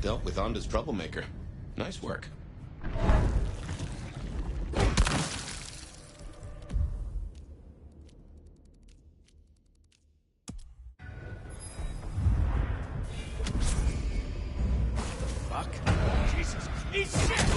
Dealt with Onda's troublemaker. Nice work. Fuck. Jesus. Eat shit!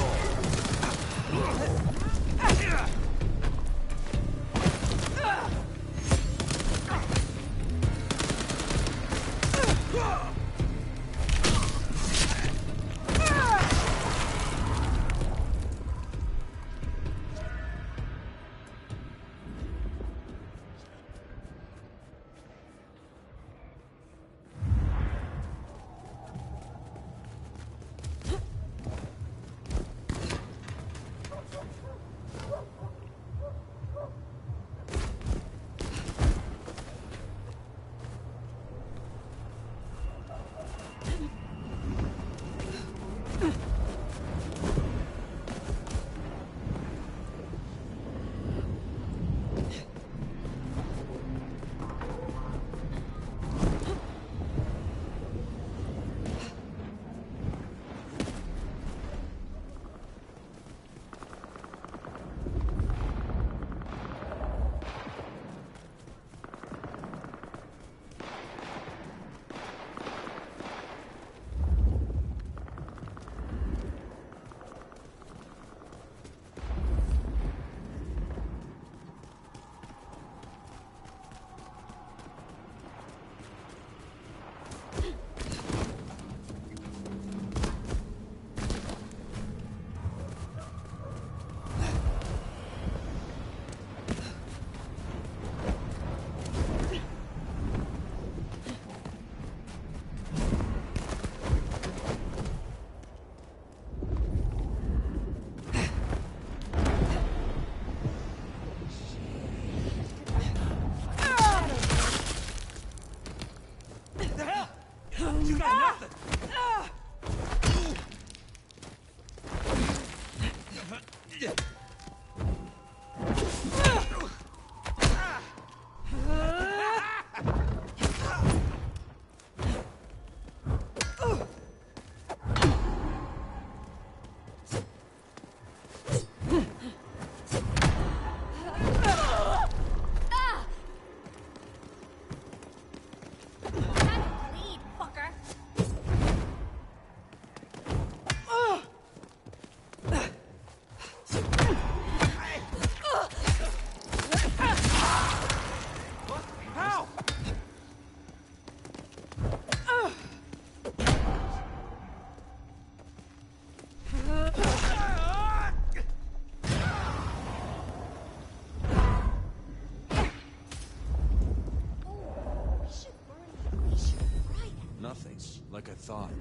thought.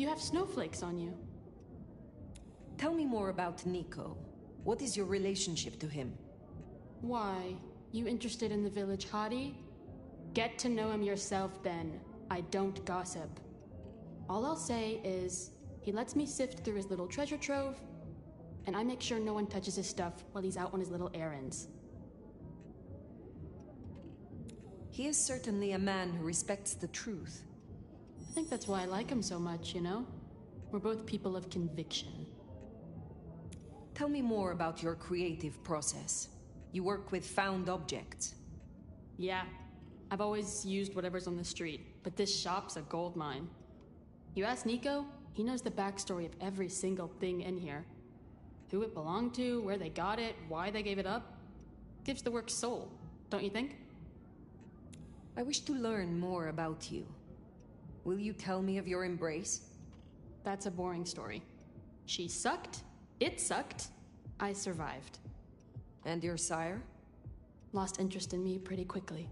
You have snowflakes on you. Tell me more about Nico. What is your relationship to him? Why? You interested in the village hottie? Get to know him yourself then. I don't gossip. All I'll say is, he lets me sift through his little treasure trove, and I make sure no one touches his stuff while he's out on his little errands. He is certainly a man who respects the truth. I think that's why I like him so much, you know? We're both people of conviction. Tell me more about your creative process. You work with found objects. Yeah, I've always used whatever's on the street, but this shop's a gold mine. You ask Nico, he knows the backstory of every single thing in here. Who it belonged to, where they got it, why they gave it up. Gives the work soul, don't you think? I wish to learn more about you. Will you tell me of your embrace? That's a boring story. She sucked, it sucked, I survived. And your sire? Lost interest in me pretty quickly.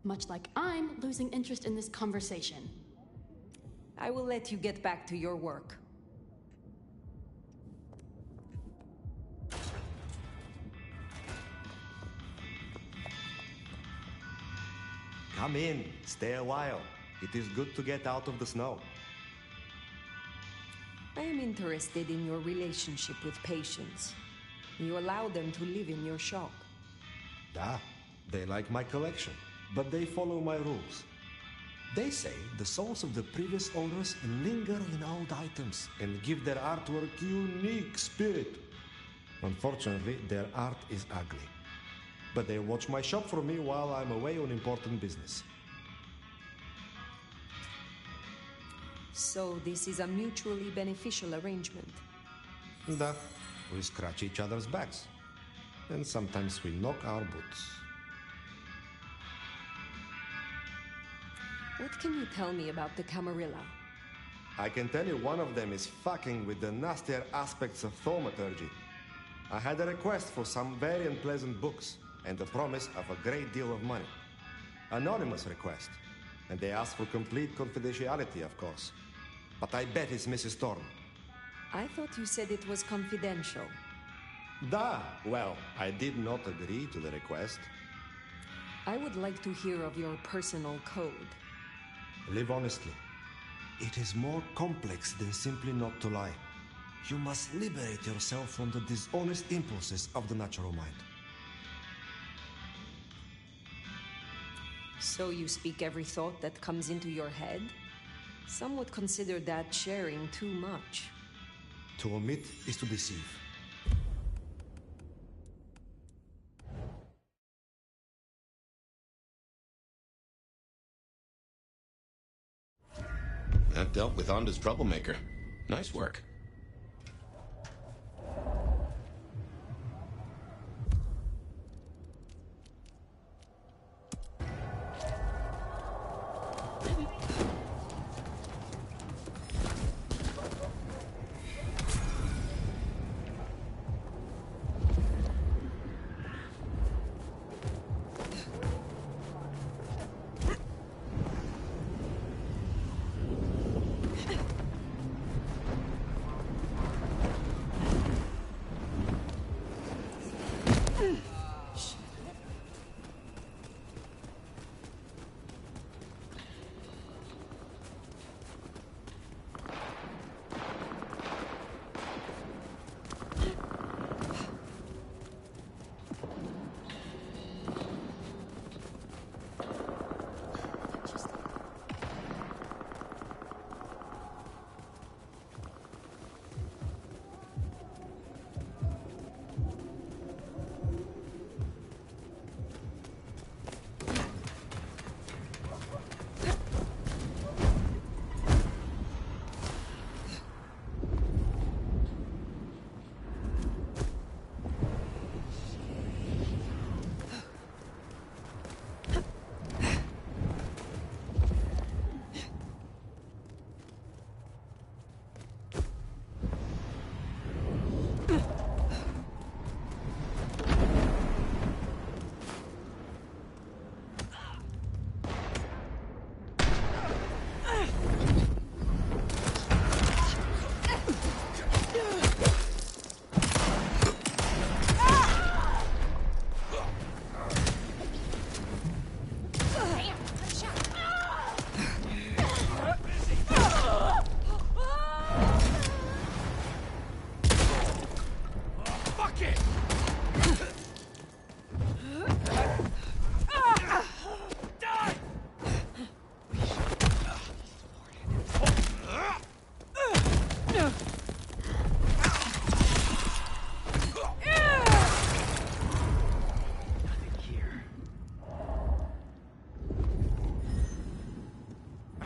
Much like I'm losing interest in this conversation. I will let you get back to your work. Come in, stay a while. It is good to get out of the snow. I am interested in your relationship with patients. You allow them to live in your shop. Ah, they like my collection, but they follow my rules. They say the souls of the previous owners linger in old items and give their artwork unique spirit. Unfortunately, their art is ugly. But they watch my shop for me while I'm away on important business. So this is a mutually beneficial arrangement. Da, we scratch each other's backs. And sometimes we knock our boots. What can you tell me about the Camarilla? I can tell you one of them is fucking with the nastier aspects of thaumaturgy. I had a request for some very unpleasant books and the promise of a great deal of money. Anonymous request. And they asked for complete confidentiality, of course. But I bet it's Mrs. Thorne. I thought you said it was confidential. Da, well, I did not agree to the request. I would like to hear of your personal code. Live honestly. It is more complex than simply not to lie. You must liberate yourself from the dishonest impulses of the natural mind. So you speak every thought that comes into your head? Some would consider that sharing too much. To omit is to deceive. That dealt with Onda's troublemaker. Nice work.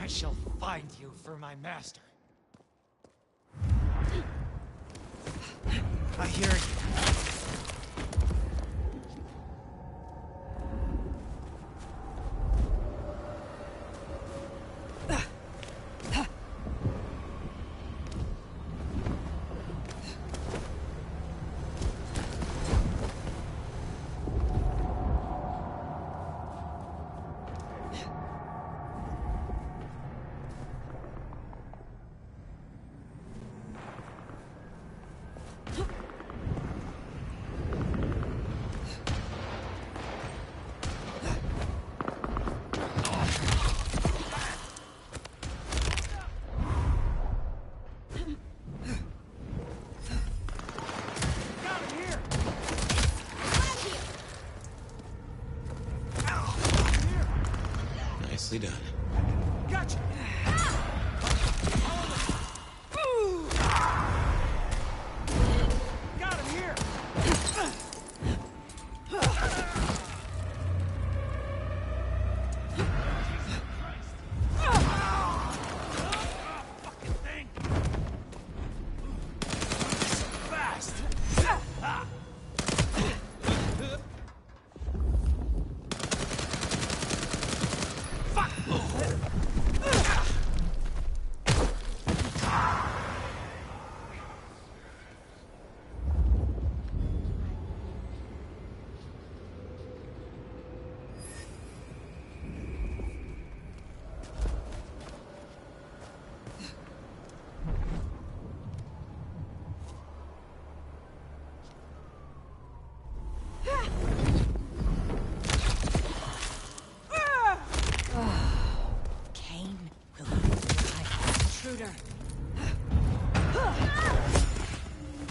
shall find you for my master. I hear you. Nicely done. Gotcha! Got him here! Fucking thing! Fast! Intruder.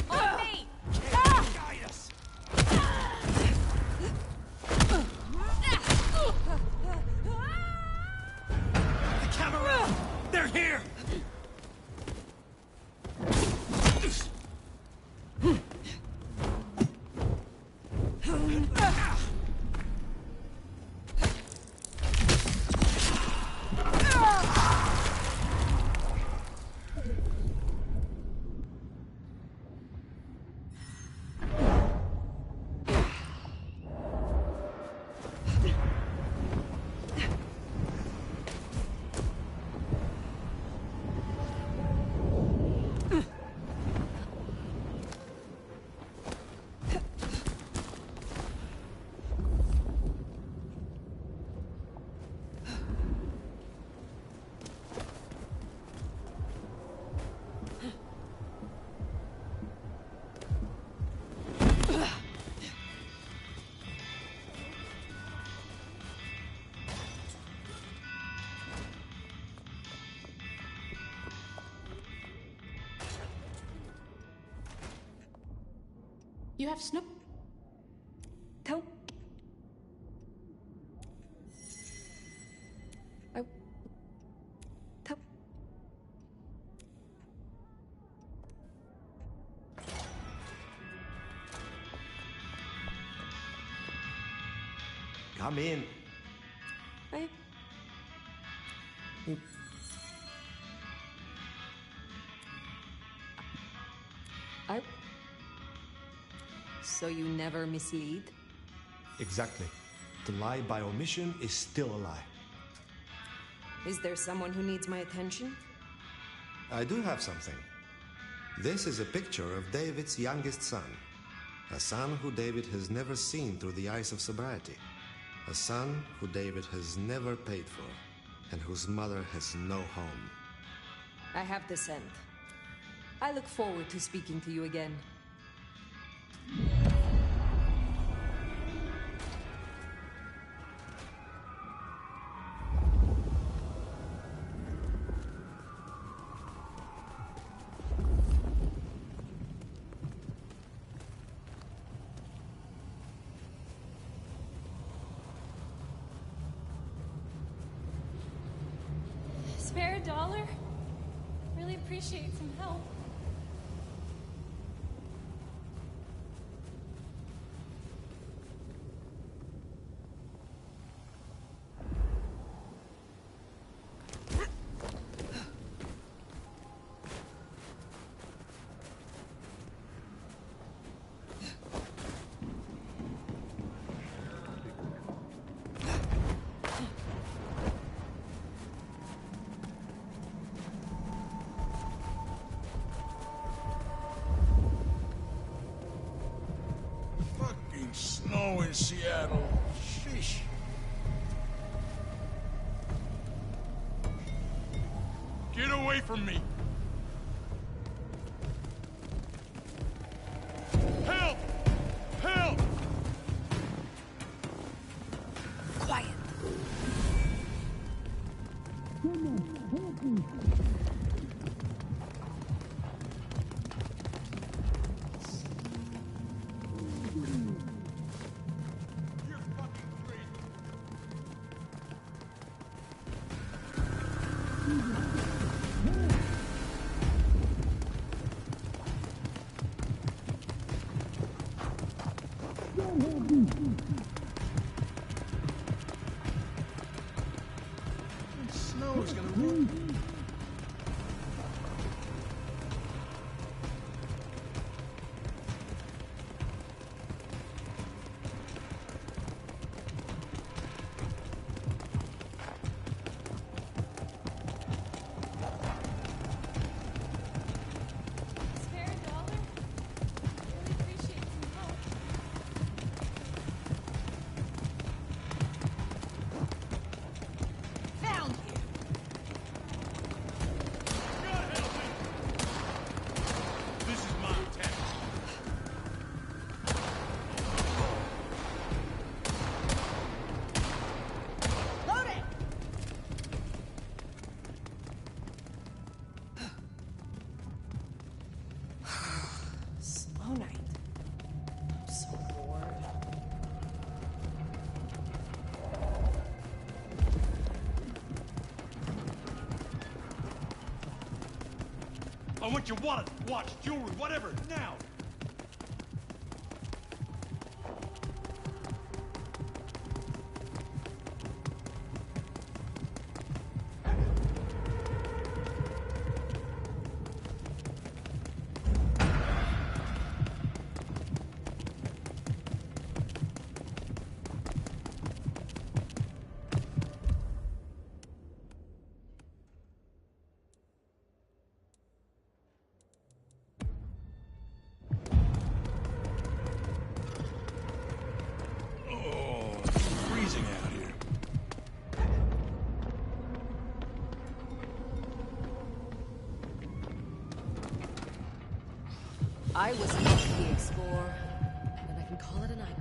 On me! Guide us! The camera! They're here! You have Snoop. Don't. Come in. So you never mislead? Exactly. To lie by omission is still a lie. Is there someone who needs my attention? I do have something. This is a picture of David's youngest son. A son who David has never seen through the eyes of sobriety. A son who David has never paid for, and whose mother has no home. I have the scent. I look forward to speaking to you again. Spare $1? Really appreciate some help. snow in Seattle. Sheesh. Get away from me! Help! Help! Quiet. Snow is gonna ruin. Spare a dollar? Really appreciate some help. Found you! This is my town. Load it! Slow night. I'm so bored. I want your wallet, watch, jewelry, whatever, now! Oh, it's freezing out here. I was not the explorer, and I can call it a night.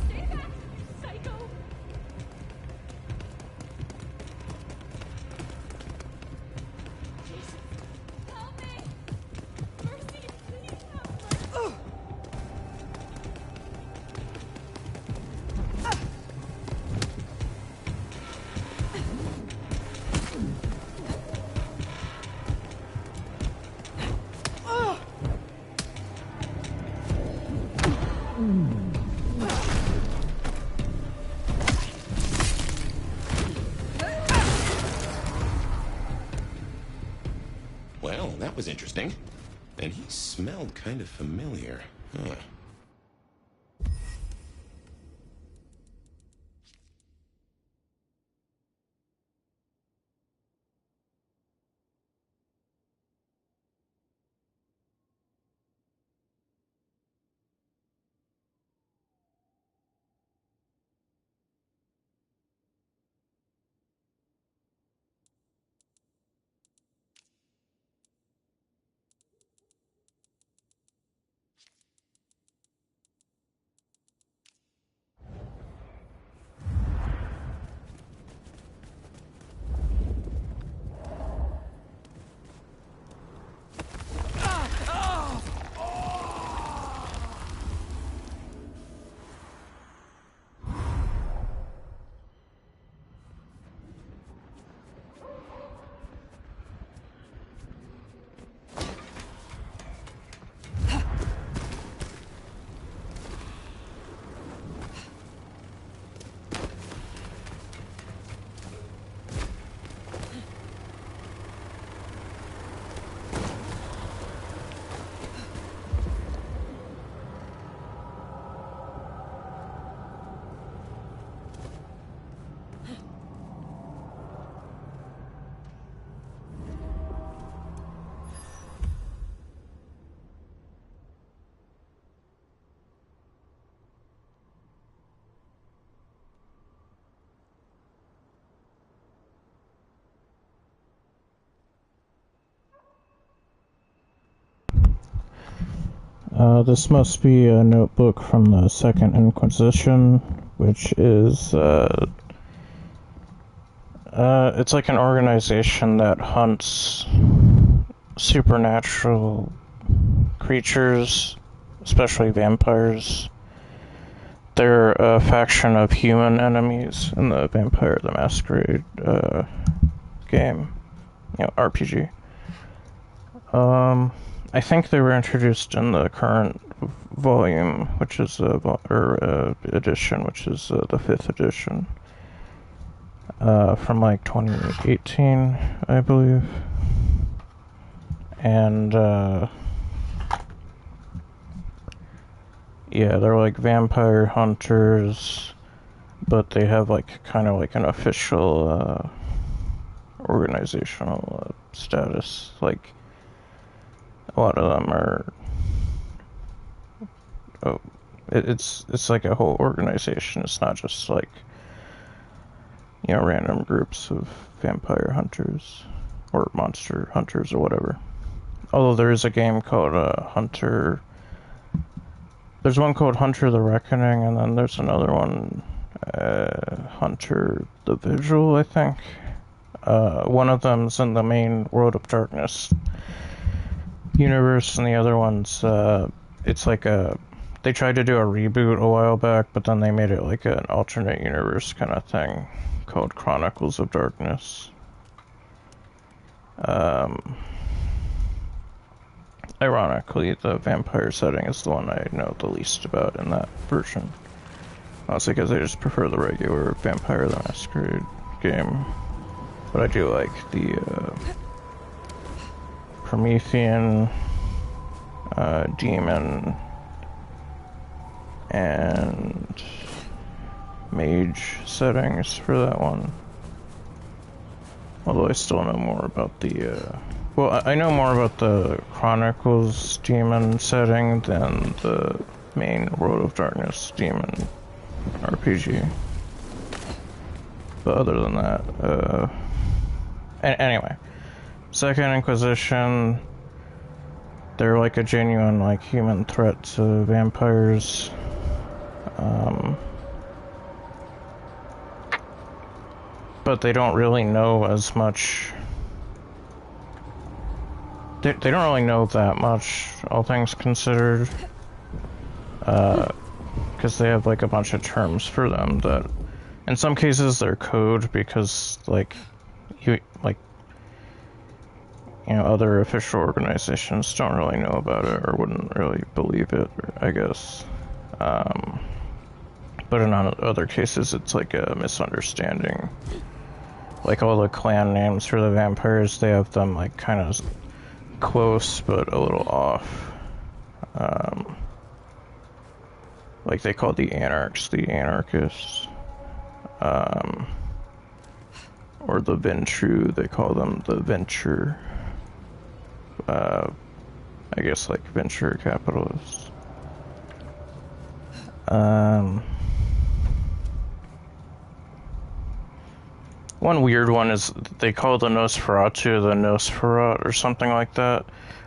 Stay back, psycho! Jason, help me! Mercy, please have mercy! Well, that was interesting. And he smelled kind of familiar. Huh. This must be a notebook from the Second Inquisition, which is, it's like an organization that hunts supernatural creatures, especially vampires. They're a faction of human enemies in the Vampire the Masquerade, game, RPG. I think they were introduced in the current volume, which is edition, which is the 5th edition, from like 2018, I believe. And yeah, they're like vampire hunters, but they have like kind of like an official organizational status. Like, a lot of them are, it's like a whole organization. It's not just like, random groups of vampire hunters or monster hunters or whatever. Although there is a game called Hunter. There's one called Hunter the Reckoning, and then there's another one, Hunter the Vigil, I think. One of them's in the main World of Darkness universe, and the other one's, it's like they tried to do a reboot a while back, but then they made it like an alternate universe kind of thing called Chronicles of Darkness. Ironically, the vampire setting is the one I know the least about in that version. Mostly because I just prefer the regular Vampire the Masquerade game. But I do like the Promethean, Demon, and Mage settings for that one. Although I still know more about the, well, I know more about the Chronicles Demon setting than the main World of Darkness Demon RPG. But other than that, anyway, Second Inquisition, they're like a genuine, like, human threat to vampires. But they don't really know as much. They don't really know that much, all things considered. Because they have like a bunch of terms for them that, in some cases, they're code because other official organizations don't really know about it or wouldn't really believe it, I guess. But in other cases, it's like a misunderstanding. Like all the clan names for the vampires, they have them like kind of close but a little off. Like they call the Anarchs the Anarchists. Or the Ventru, they call them the Venture. I guess like venture capitalists. One weird one is they call the Nosferatu the Nosferat or something like that,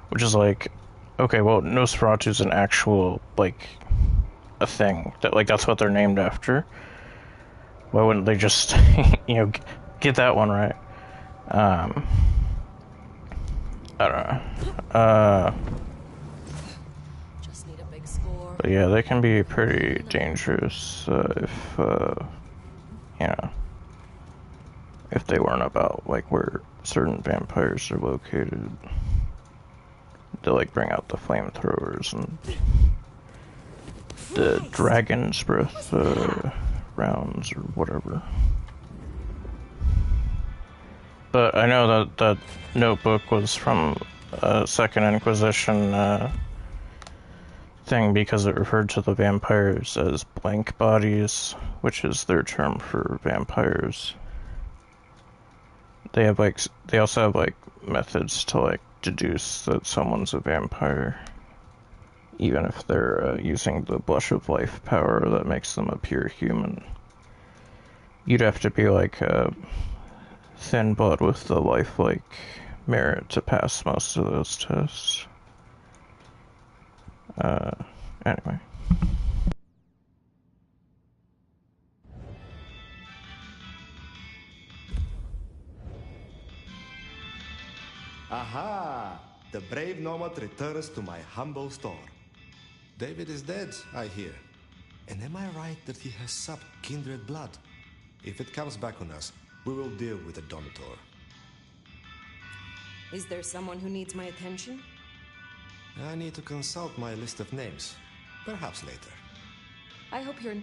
which is like, okay, well, Nosferatu's an actual, like, a thing. That's what they're named after. Why wouldn't they just, get that one right? I don't know. Just need a big score. But yeah, they can be pretty dangerous if they weren't about like where certain vampires are located. They like bring out the flamethrowers and the dragon's breath rounds or whatever. But I know that notebook was from a Second Inquisition thing because it referred to the vampires as blank bodies, which is their term for vampires. They also have like methods to like deduce that someone's a vampire, even if they're using the blush of life power that makes them appear human. You'd have to be like thin blood with the lifelike merit to pass most of those tests. Anyway. Aha! The brave nomad returns to my humble store. David is dead, I hear. And am I right that he has supped kindred blood? If it comes back on us, we will deal with the Domitor. Is there someone who needs my attention? I need to consult my list of names. Perhaps later. I hope you're